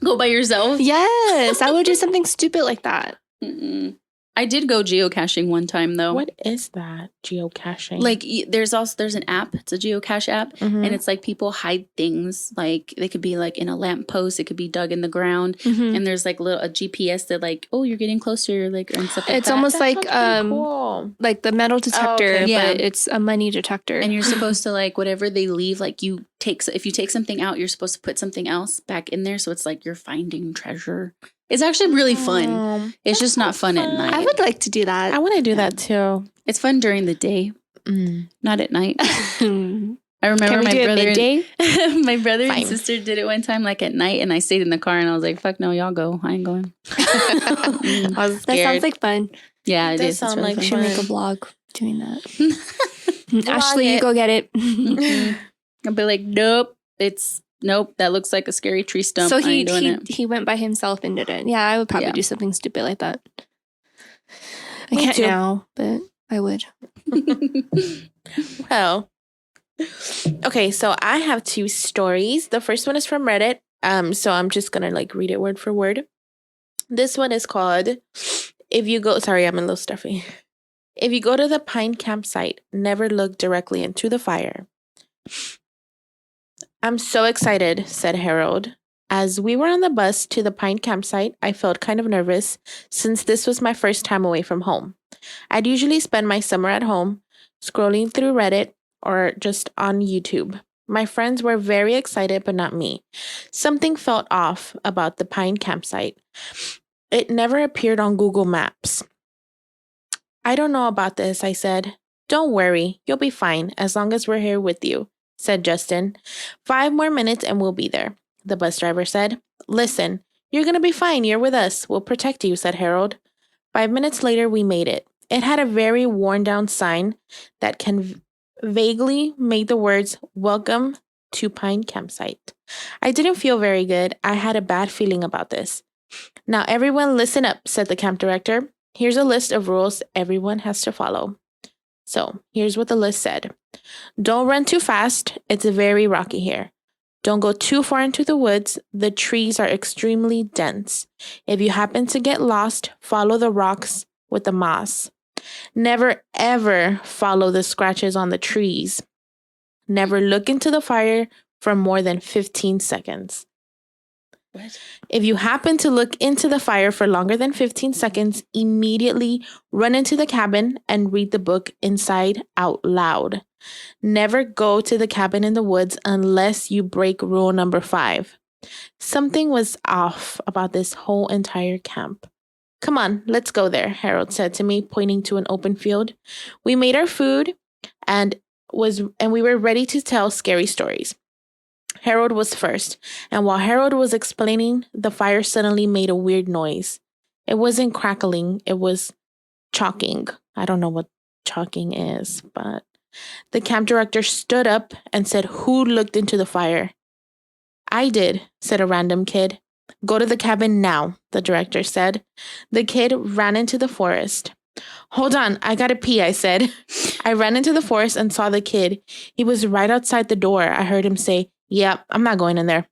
Go by yourself? Yes, I would do something stupid like that. Mm-mm. I did go geocaching one time, though. What is that? Geocaching? Like there's an app. It's a geocache app, and it's like people hide things. Like they could be like in a lamppost. It could be dug in the ground, and there's like a GPS that like, oh, you're getting closer, like and stuff like It's that. almost like cool. like the metal detector, okay. Yeah. but it's a money detector. And you're supposed to like whatever they leave, like if you take something out, you're supposed to put something else back in there. So it's like you're finding treasure. It's actually really fun. It's just not fun at night. I would like to do that. I want to do that too. It's fun during the day, not at night. I remember Can we do it midday? My brother Fine. and sister did it one time, like at night, and I stayed in the car, and I was like, "Fuck no, y'all go. I ain't going." I was scared. That sounds like fun. Yeah, It it does is. It's sound really like We fun. should make a vlog doing that. Ashley, you it. go get it. I'll be like, "Nope, that looks like a scary tree stump." So I ain't doing it. he went by himself and did it. Yeah, I would probably Yeah. do something stupid like that. I Me can't too. now, but I would. Well, okay, so I have 2 stories. The first one is from Reddit. So I'm just gonna like read it word for word. This one is called sorry, I'm a little stuffy. If you go to the Pine campsite, never look directly into the fire. I'm so excited, said Harold. As we were on the bus to the Pine campsite, I felt kind of nervous since this was my first time away from home. I'd usually spend my summer at home, scrolling through Reddit or just on YouTube. My friends were very excited, but not me. Something felt off about the Pine campsite. It never appeared on Google Maps. I don't know about this, I said. Don't worry, you'll be fine as long as we're here with you, said Justin. 5 more minutes and we'll be there, the bus driver said. Listen, you're going to be fine. You're with us. We'll protect you, said Harold. 5 minutes later, we made it. It had a very worn down sign that vaguely made the words, "Welcome to Pine Campsite." I didn't feel very good. I had a bad feeling about this. Now, everyone listen up, said the camp director. Here's a list of rules everyone has to follow. So, here's what the list said. Don't run too fast. It's very rocky here. Don't go too far into the woods. The trees are extremely dense. If you happen to get lost, follow the rocks with the moss. Never, ever follow the scratches on the trees. Never look into the fire for more than 15 seconds. What? If you happen to look into the fire for longer than 15 seconds, immediately run into the cabin and read the book inside out loud. Never go to the cabin in the woods unless you break rule number 5. Something was off about this whole entire camp. Come on, let's go there, Harold said to me, pointing to an open field. We made our food and we were ready to tell scary stories. Harold was first, and while Harold was explaining, the fire suddenly made a weird noise. It wasn't crackling, it was chalking. I don't know what chalking is, but the camp director stood up and said, "Who looked into the fire?" "I did," said a random kid. "Go to the cabin now," the director said. The kid ran into the forest. Hold on, I gotta pee, I said. I ran into the forest and saw the kid. He was right outside the door. I heard him say, "Yep, I'm not going in there,"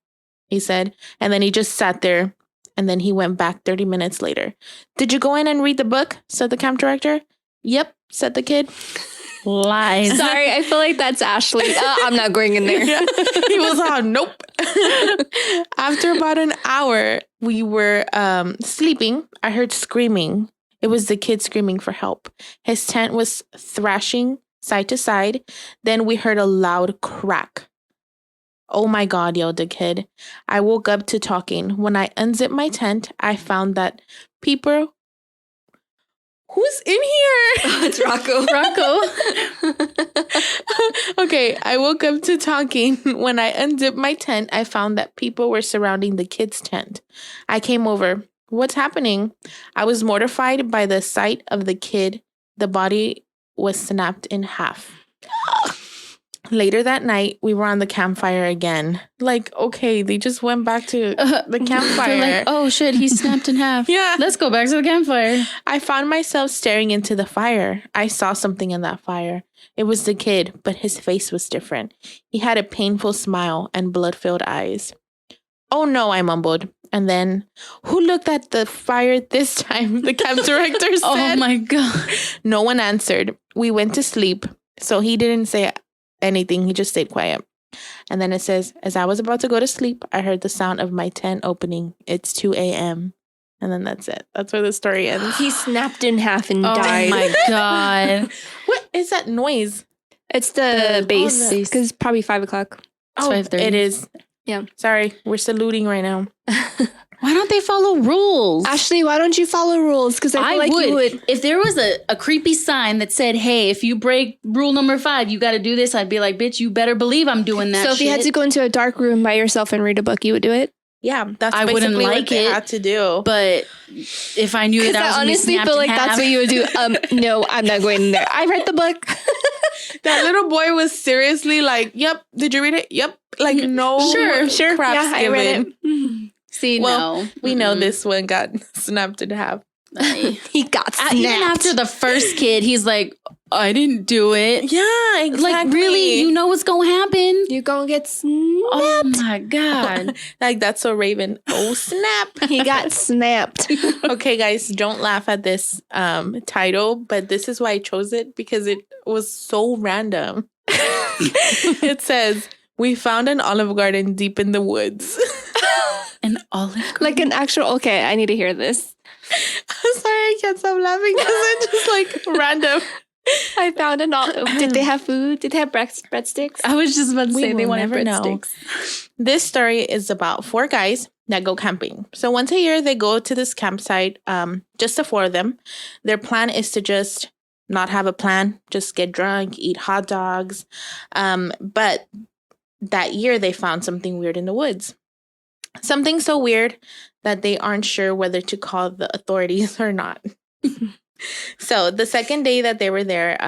he said. And then he just sat there. And then he went back 30 minutes later. "Did you go in and read the book?" said the camp director. "Yep," said the kid. Lies. Sorry, I feel like that's Ashley. I'm not going in there. Yeah. He was all, "Nope." After about an hour, we were sleeping. I heard screaming. It was the kid screaming for help. His tent was thrashing side to side. Then we heard a loud crack. "Oh my God," yelled the kid. I woke up to talking. When I unzipped my tent, I found that people... Who's in here? It's Rocco. Okay, I woke up to talking. When I unzipped my tent, I found that people were surrounding the kid's tent. I came over. "What's happening?" I was mortified by the sight of the kid. The body was snapped in half. Later that night, we were on the campfire again. Like, okay, they just went back to the campfire. They're like, oh shit, he snapped in half. Yeah. Let's go back to the campfire. I found myself staring into the fire. I saw something in that fire. It was the kid, but his face was different. He had a painful smile and blood-filled eyes. "Oh no," I mumbled. And then, "Who looked at the fire this time?" the camp director said. Oh my God. No one answered. We went to sleep, so he didn't say anything. He just stayed quiet. And then it says, "As I was about to go to sleep, I heard the sound of my tent opening. It's 2 a.m. And then that's it. That's where the story ends. He snapped in half and died. Oh my God. What is that noise? It's the base. the bass. Because it's probably 5 o'clock. It's Oh, 5:30. it is. Yeah. Sorry, we're saluting right now. Why don't they follow rules? Ashley, why don't you follow rules? Because I feel like you would. If there was a creepy sign that said, "Hey, if you break rule number 5, you got to do this," I'd be like, "Bitch, you better believe I'm doing that." So if you had to go into a dark room by yourself and read a book, you would do it? Yeah, that's I wouldn't basically like what they it, had to do. But if I knew that I was I honestly feel like that's what you would do. No, I'm not going in there. I read the book. That little boy was seriously like, "Yep, did you read it? Yep." Like, no Sure. craps Yeah, I read given. it. See, Well, no. we know this one got snapped in half. He got snapped. Even after the first kid, he's like, "I didn't do it." Yeah, exactly. Like, really? You know what's going to happen? You're going to get snapped. Oh my God. Like, that's so Raven. Oh, snap. He got snapped. Okay, guys, don't laugh at this title, but this is why I chose it, because it was so random. It says, "We found an Olive Garden deep in the woods." An olive garden? Like an actual, okay, I need to hear this. I'm sorry, I can't stop laughing because it's just like random. I found an Did they have food? Did they have breadsticks? I was just about to We say they will wanted never know. breadsticks. This story is about 4 guys that go camping. So once a year, they go to this campsite, just the 4 of them. Their plan is to just not have a plan, just get drunk, eat hot dogs. But that year, they found something weird in the woods. Something so weird that they aren't sure whether to call the authorities or not. So the second day that they were there,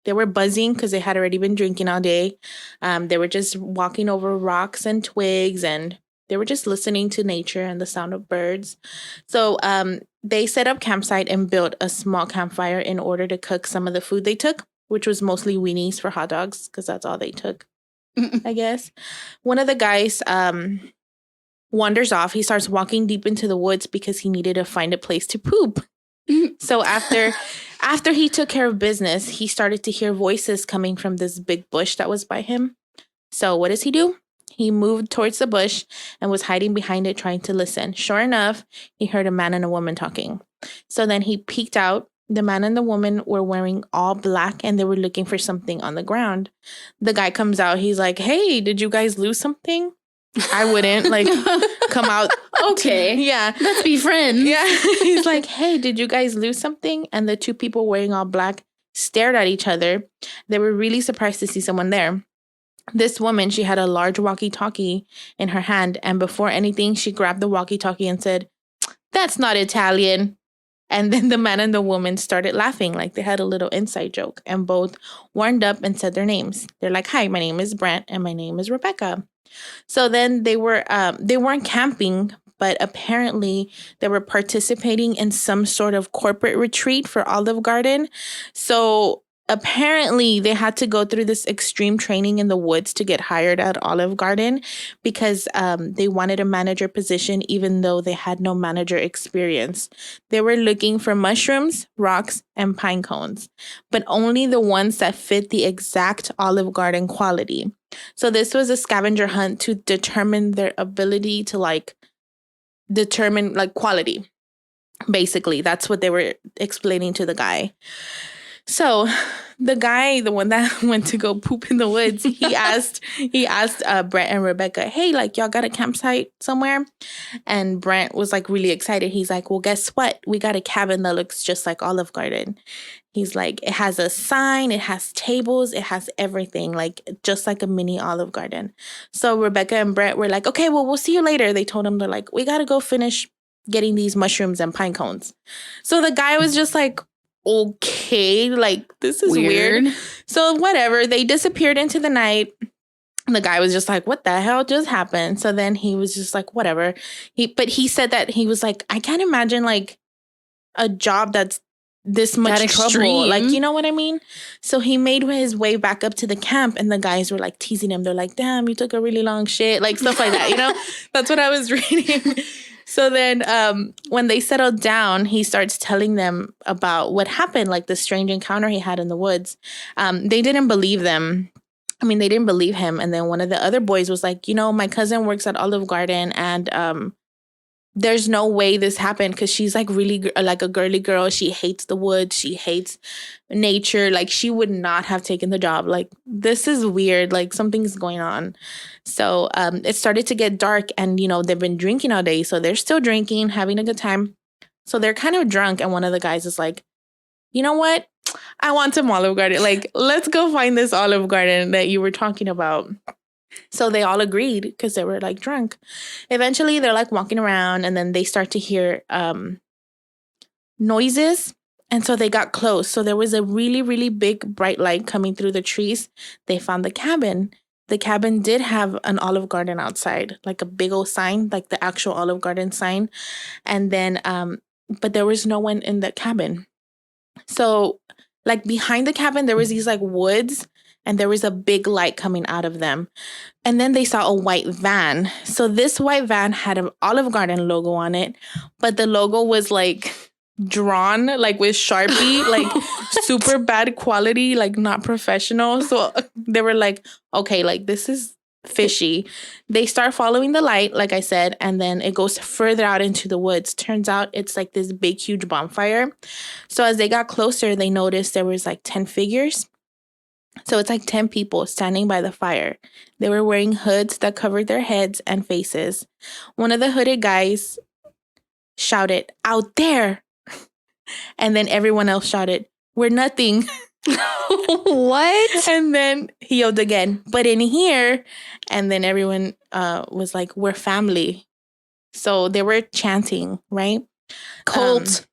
they were buzzing because they had already been drinking all day. They were just walking over rocks and twigs, and they were just listening to nature and the sound of birds. So they set up campsite and built a small campfire in order to cook some of the food they took, which was mostly weenies for hot dogs because that's all they took, I guess. One of the guys wanders off. He starts walking deep into the woods because he needed to find a place to poop. So after he took care of business, he started to hear voices coming from this big bush that was by him. So what does he do? He moved towards the bush and was hiding behind it, trying to listen. Sure enough, he heard a man and a woman talking. So then he peeked out. The man and the woman were wearing all black and they were looking for something on the ground. The guy comes out. He's like, "Hey, did you guys lose something?" I wouldn't come out. Okay. Yeah. Let's be friends. Yeah. He's like, "Hey, did you guys lose something?" And the 2 people wearing all black stared at each other. They were really surprised to see someone there. This woman, she had a large walkie-talkie in her hand. And before anything, she grabbed the walkie-talkie and said, "That's not Italian." And then the man and the woman started laughing like they had a little inside joke. And both warmed up and said their names. They're like, "Hi, my name is Brent and my name is Rebecca." So then they weren't camping, but apparently they were participating in some sort of corporate retreat for Olive Garden. So apparently they had to go through this extreme training in the woods to get hired at Olive Garden because they wanted a manager position even though they had no manager experience. They were looking for mushrooms, rocks, and pine cones, but only the ones that fit the exact Olive Garden quality. So this was a scavenger hunt to determine their ability to determine quality. Basically, that's what they were explaining to the guy. So the guy, the one that went to go poop in the woods, he asked Brent and Rebecca, hey, y'all got a campsite somewhere? And Brent was really excited. He's like, well, guess what? We got a cabin that looks just like Olive Garden. He's like, it has a sign, it has tables, it has everything, just like a mini Olive Garden. So Rebecca and Brent were like, okay, well, we'll see you later. They told him, they're like, we got to go finish getting these mushrooms and pine cones. So the guy was just like, okay, this is weird. So whatever, they disappeared into the night. The guy was just like, what the hell just happened? So then he was just like, whatever. But he said that he was like, I can't imagine a job that's this much trouble. You know what I mean? So he made his way back up to the camp and the guys were teasing him. They're like, damn, you took a really long shit. Stuff like that, you know? That's what I was reading. So then when they settled down, he starts telling them about what happened, the strange encounter he had in the woods. They didn't believe them. I mean, they didn't believe him. And then one of the other boys was like, my cousin works at Olive Garden and there's no way this happened because she's really a girly girl. She hates the woods. She hates nature. She would not have taken the job. This is weird. Something's going on. So it started to get dark and, they've been drinking all day. So they're still drinking, having a good time. So they're kind of drunk. And one of the guys is like, you know what? I want some Olive Garden. Let's go find this Olive Garden that you were talking about. So they all agreed because they were drunk. Eventually, they're walking around and then they start to hear noises. And so they got close. So there was a really, really big bright light coming through the trees. They found the cabin. The cabin did have an Olive Garden outside, a big old sign, the actual Olive Garden sign. And then, but there was no one in the cabin. So behind the cabin, there was these woods. And there was a big light coming out of them. And then they saw a white van. So this white van had an Olive Garden logo on it. But the logo was drawn with Sharpie, super bad quality, not professional. So they were okay, this is fishy. They start following the light, like I said. And then it goes further out into the woods. Turns out it's this big, huge bonfire. So as they got closer, they noticed there was 10 figures. So it's 10 people standing by the fire. They were wearing hoods that covered their heads and faces. One of the hooded guys shouted, out there. And then everyone else shouted, we're nothing. What? And then he yelled again, but in here. And then everyone was like, we're family. So they were chanting, right? Cult.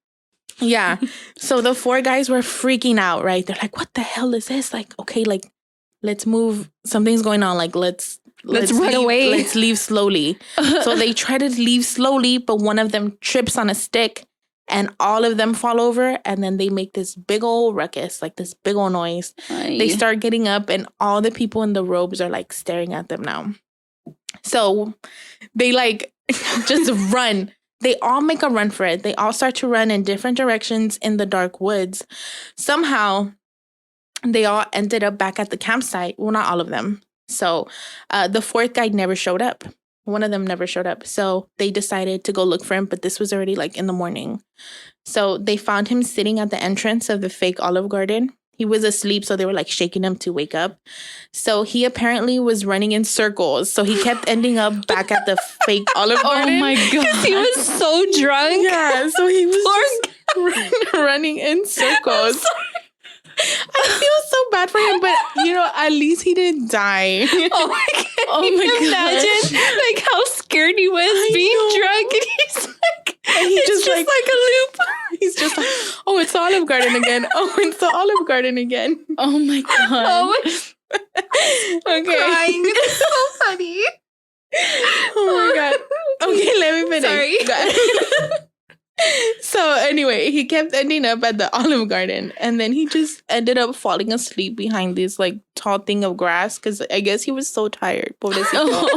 Yeah. So the 4 guys were freaking out, right? They're like, what the hell is this? Okay, let's move. Something's going on. Let's run away. Let's leave slowly. So they try to leave slowly, but one of them trips on a stick and all of them fall over. And then they make this big old ruckus, this big old noise. Aye. They start getting up and all the people in the robes are staring at them now. So they just run. They all make a run for it. They all start to run in different directions in the dark woods. Somehow, they all ended up back at the campsite. Well, not all of them. So the 4th guy never showed up. One of them never showed up. So they decided to go look for him, but this was already in the morning. So they found him sitting at the entrance of the fake Olive Garden. He was asleep, so they were shaking him to wake up. So he apparently was running in circles. So he kept ending up back at the fake Olive Garden. Oh my God. He was so drunk. Yeah, so he was just running in circles. I feel so bad for him, but at least he didn't die. Oh my God. Oh Can my you imagine how scared he was being drunk and he's and he it's just like a loop. He's just oh, it's the Olive Garden again. Oh, it's the Olive Garden again. Oh my God. Oh my Okay. crying. It's so funny. Oh my God. Okay, let me finish. Sorry. So anyway, he kept ending up at the Olive Garden, and then he just ended up falling asleep behind this like tall thing of grass because I guess he was so tired. Pobrecito.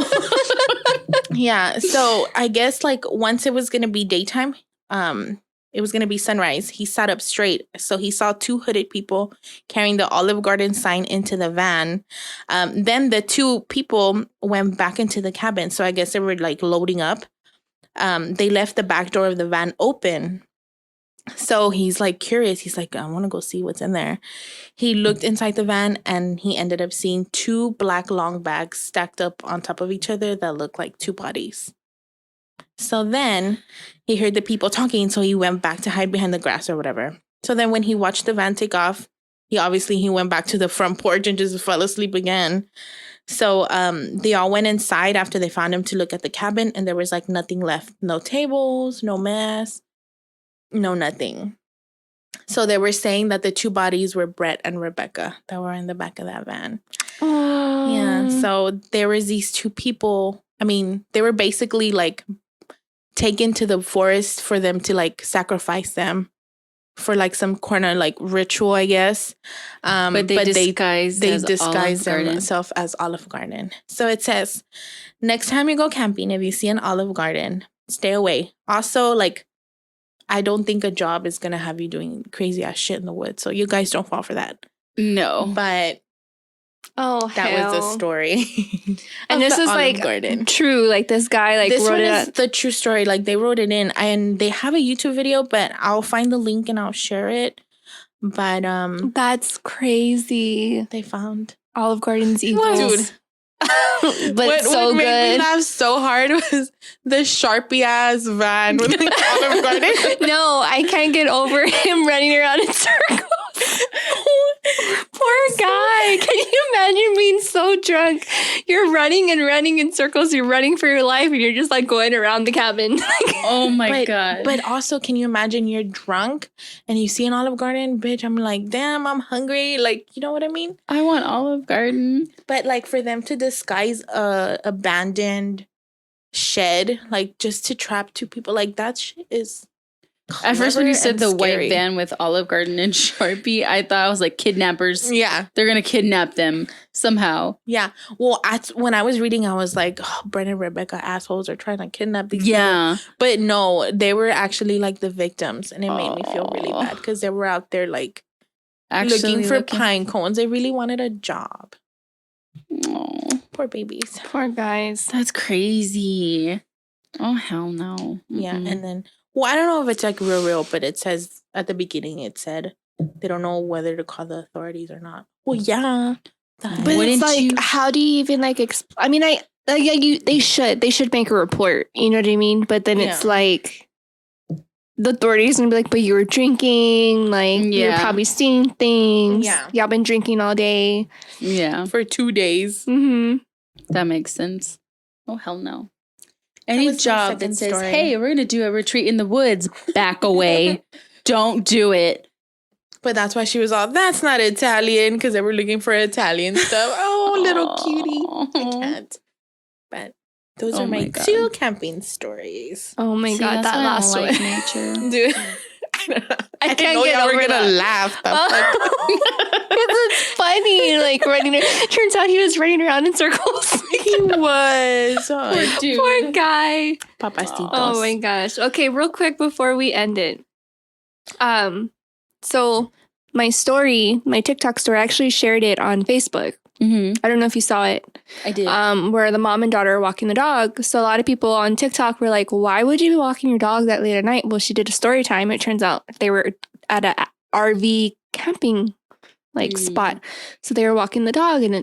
Yeah. So I guess like once it was gonna be daytime, it was gonna be sunrise. He sat up straight, so he saw two hooded people carrying the Olive Garden sign into the van. Then the two people went back into the cabin. So I guess they were like loading up. They left the back door of the van open. So he's like curious. He's like, I want to go see what's in there. He looked inside the van and he ended up seeing two black long bags stacked up on top of each other that looked like two bodies. So then he heard the people talking. So he went back to hide behind the grass or whatever. So then when he watched the van take off, he went back to the front porch and just fell asleep again. So they all went inside after they found him to look at the cabin, and there was like nothing left. No tables, no mess, no nothing. So they were saying that the two bodies were Brett and Rebecca that were in the back of that van. Oh. Yeah. So there was these two people. I mean, they were basically like taken to the forest for them to like sacrifice them for like some kind of like ritual, I guess. But they disguised themselves as Olive Garden. So it says, next time you go camping, if you see an Olive Garden, stay away. Also, like, I don't think a job is going to have you doing crazy ass shit in the woods. So you guys don't fall for that. No. But that was the story. And this is like Garden. True. Like this guy like this wrote one it. Is the true story. Like they wrote it in, and they have a YouTube video, but I'll find the link and I'll share it. But That's crazy. they found Olive Garden's evil. Dude. But what so made me good. laugh so hard was the Sharpie ass van with like Olive Garden. No, I can't get over him running around in circles. Poor guy. Can you imagine being so drunk? You're running and running in circles. You're running for your life, and you're just like going around the cabin. Oh my God. But also, can you imagine you're drunk and you see an Olive Garden? Bitch, I'm like, damn, I'm hungry. Like, you know what I mean? I want Olive Garden. But like for them to disguise a abandoned shed, like just to trap two people, like that shit is. At first, when you said the scary. white van with Olive Garden and Sharpie, I thought it was like kidnappers. Yeah. They're going to kidnap them somehow. Yeah. Well, when I was reading, I was like, oh, Brett and Rebecca assholes are trying to kidnap these Yeah. people. But no, they were actually like the victims. And it made me feel really bad because they were out there like looking for pine cones. They really wanted a job. Oh, Poor babies. Poor guys. that's crazy. Oh, hell no. Mm-mm. Yeah. And then, well, I don't know if it's like real, but it says at the beginning, it said they don't know whether to call the authorities or not. Well, yeah. But Wouldn't it's like, you- how do you even like? I mean, they should make a report. You know what I mean? But then it's like the authorities gonna be like, but you were drinking. Like you're probably seeing things. Yeah. Y'all been drinking all day. Yeah. For 2 days. Mm-hmm. That makes sense. Oh, hell no. That Any was my job second that says, story. hey, we're going to do a retreat in the woods, back away. Don't do it. But that's why she was all, that's not Italian, because they were looking for Italian stuff. Oh, little cutie. I can't. But those are my God. 2 camping stories. Oh my See, God, that's that why I last don't one. like nature. Dude. I can't didn't know get y'all were over gonna that. laugh. It's funny, like running. Turns out he was running around in circles. He was. Poor dude. Poor guy. Papacitos. Oh my gosh. Okay, real quick before we end it. So my TikTok story, I actually shared it on Facebook. Mm-hmm. I don't know if you saw it. I did. Where the mom and daughter are walking the dog. So a lot of people on TikTok were like, why would you be walking your dog that late at night? Well, she did a story time. It turns out they were at a RV camping spot. So they were walking the dog and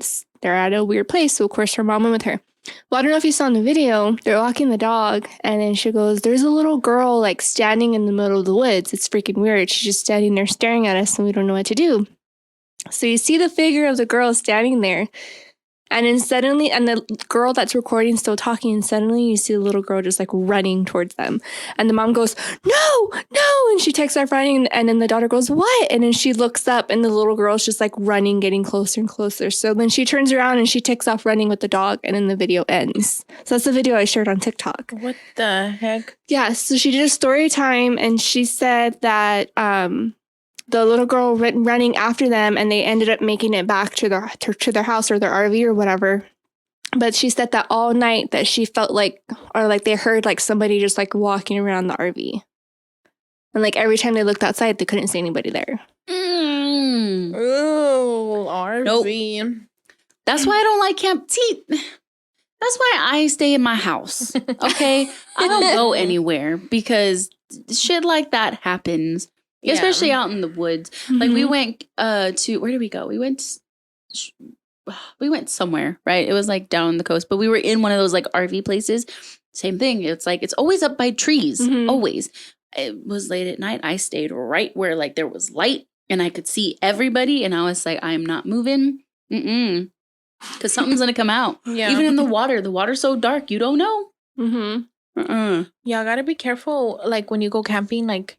they're at a weird place. So of course her mom went with her. Well, I don't know if you saw in the video, they're walking the dog and then she goes, there's a little girl like standing in the middle of the woods. It's freaking weird. She's just standing there staring at us and we don't know what to do. So you see the figure of the girl standing there And then suddenly, and the girl that's recording still talking, and suddenly you see the little girl just like running towards them. And the mom goes, no, no. And she takes off running. And then the daughter goes, what? And then she looks up and the little girl's just like running, getting closer and closer. So then she turns around and she takes off running with the dog. And then the video ends. So that's the video I shared on TikTok. What the heck? Yeah. So she did a story time and she said that, the little girl running after them, and they ended up making it back to their house or their RV or whatever. But she said that all night that she felt like, or like they heard like somebody just like walking around the RV. And like every time they looked outside, they couldn't see anybody there. Oh, RV. Nope. That's why I don't like camp. See, that's why I stay in my house. Okay? I don't go anywhere because shit like that happens. Yeah. Especially out in the woods. Like we went to, where did we go? We went somewhere, right? It was like down the coast, but we were in one of those like RV places. Same thing. It's like, it's always up by trees, always. It was late at night. I stayed right where like there was light and I could see everybody. And I was like, I'm not moving. Because something's going to come out. Yeah. Even in the water's so dark, you don't know. Yeah, I gotta be careful. Like when you go camping, like,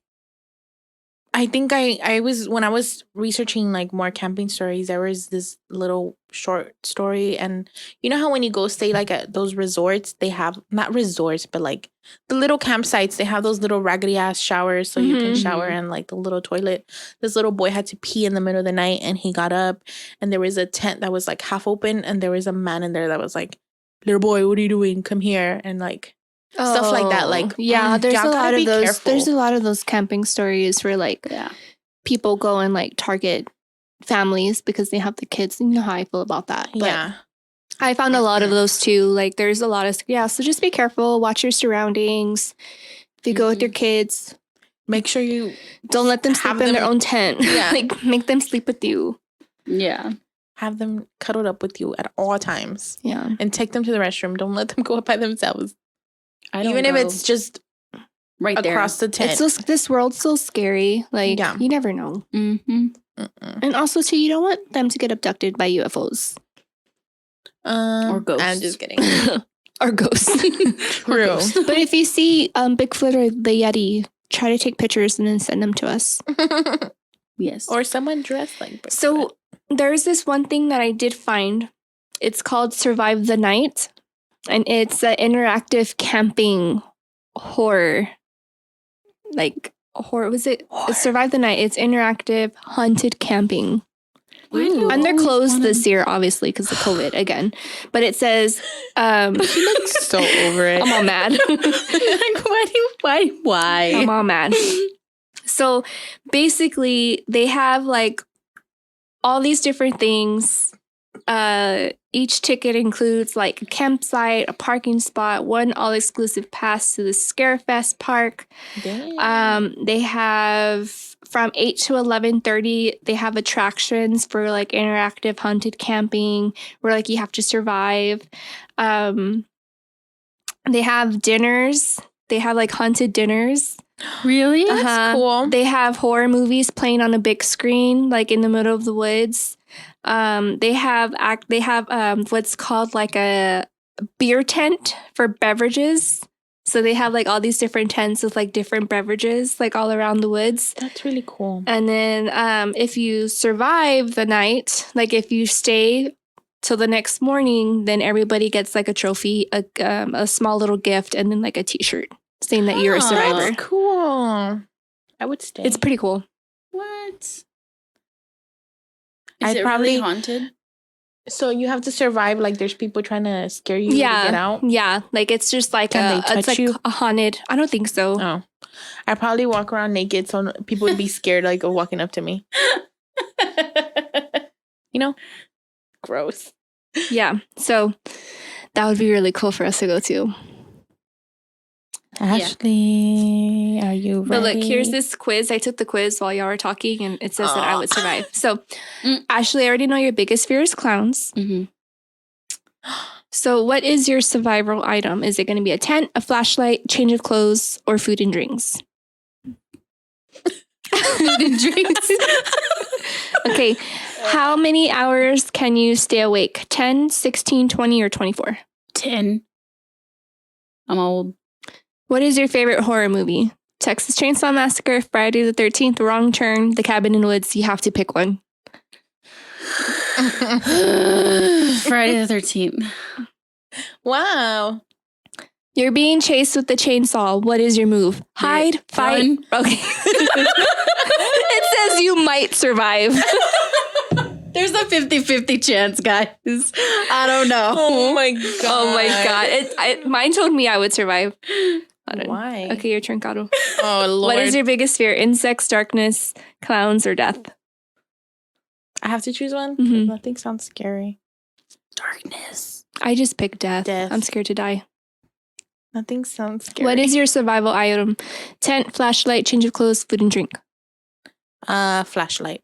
I think I was, when I was researching like more camping stories, there was this little short story. And you know how when you go stay like at those resorts, they have, not resorts, but like the little campsites, they have those little raggedy ass showers so you can shower, and like the little toilet. This little boy had to pee in the middle of the night and he got up and there was a tent that was like half open and there was a man in there that was like, little boy, what are you doing? Come here. And like, stuff like that. Like, yeah, there's a lot of those. Careful. There's a lot of those camping stories where like people go and like target families because they have the kids. You know how I feel about that. But Yeah. I found a lot of those too. Like there's a lot of, so just be careful, watch your surroundings. If you go with your kids, Make sure you don't let them sleep in their own tent. Yeah. Like make them sleep with you. Yeah. have them cuddled up with you at all times. Yeah. And take them to the restroom. Don't let them go up by themselves. Even if it's just right across the tent. It's so, this world's so scary. Like, you never know. Mm-hmm. And also, too, you don't want them to get abducted by UFOs. Or ghosts. I'm just kidding. Or ghosts. True. But if you see Bigfoot or the Yeti, try to take pictures and then send them to us. Yes. Or someone dressed like Bigfoot. So there's this one thing that I did find. It's called Survive the Night. And it's an interactive camping horror. Like, horror, was it? It's Survive the Night. It's interactive haunted camping. And they're closed this year, obviously, because of COVID again. But it says... She looks so over it. I'm all mad. Like, why? I'm all mad. So basically, they have like all these different things. Each ticket includes like a campsite, a parking spot, one all-exclusive pass to the Scarefest Park. Damn. They have from 8 to 11:30. They have attractions for like interactive haunted camping, where like you have to survive. They have dinners. They have like haunted dinners. Really? That's cool. They have horror movies playing on a big screen, like in the middle of the woods. They have what's called like a beer tent for beverages. So they have like all these different tents with like different beverages like all around the woods. That's really cool. And then if you survive the night, like if you stay till the next morning, then everybody gets like a trophy, a small little gift, and then like a t-shirt saying that you're a survivor. That's cool. I would stay. It's pretty cool. What? I'd Is it probably- really haunted? So you have to survive. Like there's people trying to scare you to get out. Yeah, like it's just like Can they touch it's like you? a haunted. I don't think so. Oh, I probably walk around naked, so people would be scared like of walking up to me. You know, gross. Yeah, so that would be really cool for us to go to. Ashley, are you ready? But look, here's this quiz. I took the quiz while y'all were talking, and it says that I would survive. So, Ashley, I already know your biggest fear is clowns. Mm-hmm. So, what is your survival item? Is it going to be a tent, a flashlight, change of clothes, or food and drinks? Food and drinks. Okay. How many hours can you stay awake? 10, 16, 20, or 24? 10. I'm old. What is your favorite horror movie? Texas Chainsaw Massacre, Friday the 13th, Wrong Turn, The Cabin in the Woods. You have to pick one. Friday the 13th. Wow. You're being chased with the chainsaw. What is your move? Hide, fight. Run. Okay. It says you might survive. There's a 50-50 chance, guys. I don't know. Oh my god. Oh my god. Mine told me I would survive. Hold on. Why? Okay, your turn, Kato. Oh Lord. What is your biggest fear? Insects, darkness, clowns, or death? I have to choose one? Mhm. Nothing sounds scary. Darkness. I just picked death. Death. I'm scared to die. Nothing sounds scary. What is your survival item? Tent, flashlight, change of clothes, food and drink. Flashlight.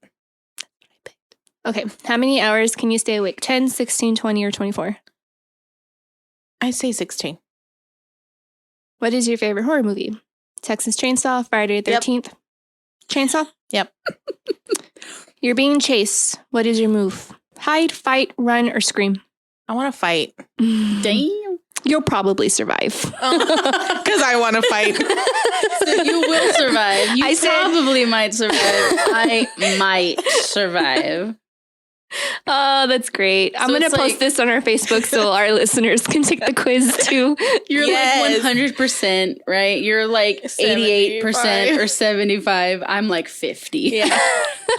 Okay. How many hours can you stay awake? 10, 16, 20, or 24? I say 16. What is your favorite horror movie? Texas Chainsaw, Friday the 13th. Chainsaw? Yep. You're being chased. What is your move? Hide, fight, run, or scream? I want to fight. Damn. You'll probably survive. Because I want to fight. So you will survive. You I said- probably might survive. I might survive. Oh, that's great. I'm So going to it's post like- this on our Facebook so our listeners can take the quiz too. You're Yes. like 100%, right? You're like 88% or 75. I'm like 50. Yeah.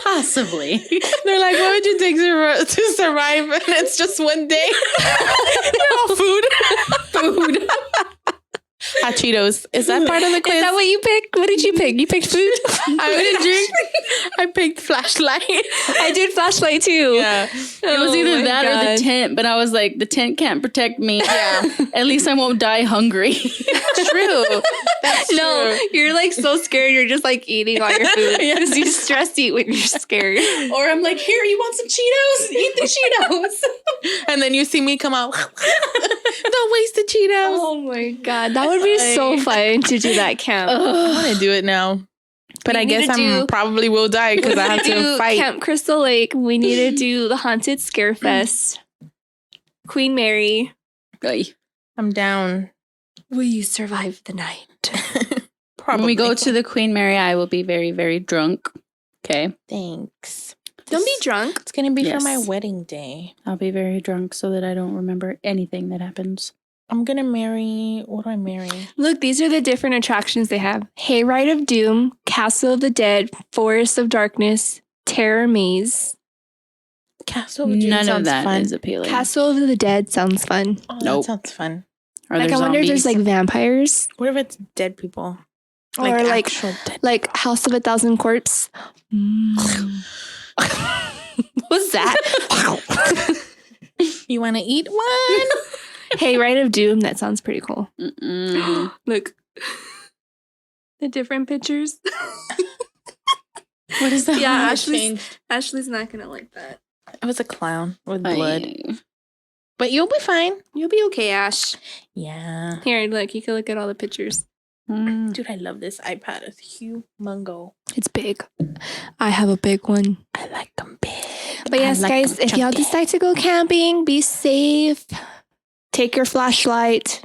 Possibly. They're like, what would you take to survive? And it's just one day. Food. Food. Hot Cheetos. Is that part of the quiz? Is that what you picked? What did you pick? You picked food? I didn't drink. I picked flashlight. I did flashlight too. Yeah. It was Oh either my that or God. the tent, but I was like, the tent can't protect me. Yeah. At least I won't die hungry. True. That's No, true. you're like so scared. You're just like eating all your food because you stress eat when you're scared. Or I'm like, here, you want some Cheetos? Eat the Cheetos. And then you see me come out. Don't waste the Cheetos. Oh my God. That would be so fun to do that camp. I want to do it now. But We I need guess to I do- probably will die because I have to do fight. Camp Crystal Lake. We need to do the Haunted Scare Fest. Queen Mary. Ay. I'm down. Will you survive the night? Probably. When we go to the Queen Mary, I will be very, very drunk. Okay. Thanks. Don't be drunk. It's going to be Yes. for my wedding day. I'll be very drunk so that I don't remember anything that happens. I'm going to marry. What do I marry? Look, these are the different attractions they have. Hayride of Doom, Castle of the Dead, Forest of Darkness, Terror Maze. Castle of Doom None of sounds that is fun. appealing. Castle of the Dead sounds fun. Oh, Nope. That sounds fun. Are Like there I wonder if there's zombies? like vampires What if it's dead people? or like actual dead. like House of a Thousand Corpse. What was that? You want to eat one? Hayride of Doom. That sounds pretty cool. Mm-mm. Look, the different pictures. What is that? Yeah, Oh, Ashley's not gonna like that. It was a clown with Ay. blood. But you'll be fine. You'll be okay, Ash. Yeah. Here, look. You can look at all the pictures. Mm. Dude, I love this iPad. It's humongo. It's big. I have a big one. I like them big. But yes, I like guys, them if y'all chunky. decide to go camping, be safe. Take your flashlight.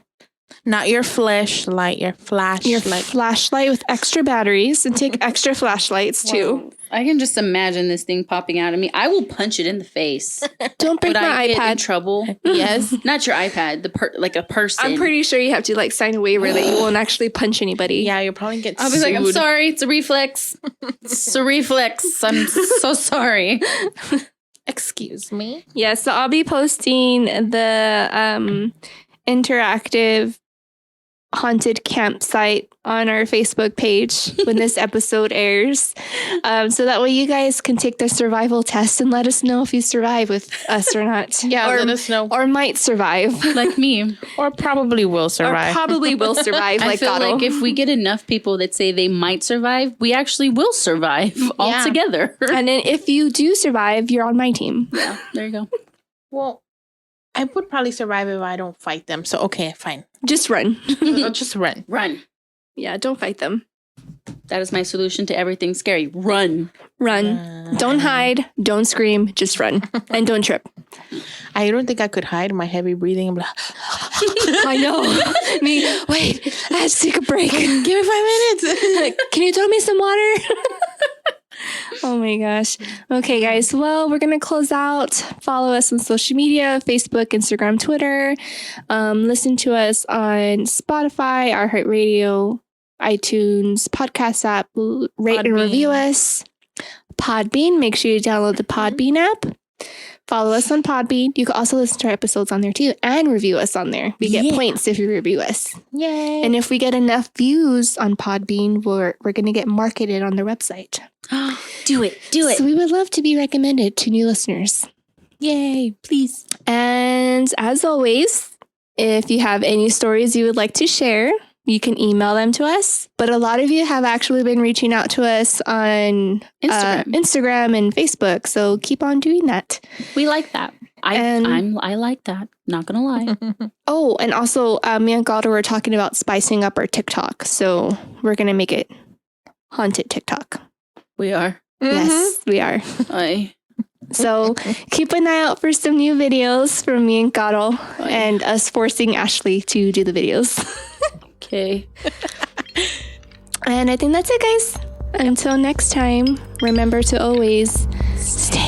Not your flashlight, your Your flashlight. flashlight with extra batteries and take extra flashlights too. Wow. I can just imagine this thing popping out of me. I will punch it in the face. Don't break Would my I get in iPad. trouble? Yes. Not your iPad. Like a person. I'm pretty sure you have to like sign a waiver that you won't actually punch anybody. Yeah, you'll probably get I'll be like, I'm sued. sorry. It's a reflex. It's a reflex. I'm so sorry. Excuse me. Yeah, so I'll be posting the interactive haunted campsite on our Facebook page when this episode airs. So that way you guys can take the survival test and let us know if you survive with us or not. Yeah, or, let us know. or might survive. Like me. Or probably will survive. Or probably will survive I like feel Gato. like if we get enough people that say they might survive, we actually will survive all together. And then if you do survive, you're on my team. Yeah, there you go. Well, I would probably survive if I don't fight them. So, okay, fine. Just run. I'll just run. Run. Yeah, don't fight them. That is my solution to everything scary. Run. Run. Don't hide. Don't scream. Just run. And don't trip. I don't think I could hide my heavy breathing. I'm like, I know. Me, wait, I have to take a break. give me 5 minutes. Can you throw me some water? Oh my gosh. Okay, guys. Well, we're going to close out. Follow us on social media, Facebook, Instagram, Twitter. Listen to us on Spotify, iHeartRadio, iTunes, podcast app. Rate and review us. Podbean. Make sure you download the Podbean app. Follow us on Podbean. You can also listen to our episodes on there too and review us on there. We get points if you review us. Yay. And if we get enough views on Podbean, we're going to get marketed on their website. Do it. So we would love to be recommended to new listeners. Yay, please. And as always, if you have any stories you would like to share, you can email them to us. But a lot of you have actually been reaching out to us on Instagram and Facebook. So keep on doing that. We like that. I like that. Not gonna lie. Oh, and also me and Galder were talking about spicing up our TikTok. So we're going to make it haunted TikTok. We are. Yes, we are. Aye. So keep an eye out for some new videos from me and Gato and us forcing Ashley to do the videos. Okay. And I think that's it, guys. Until next time, remember to always stay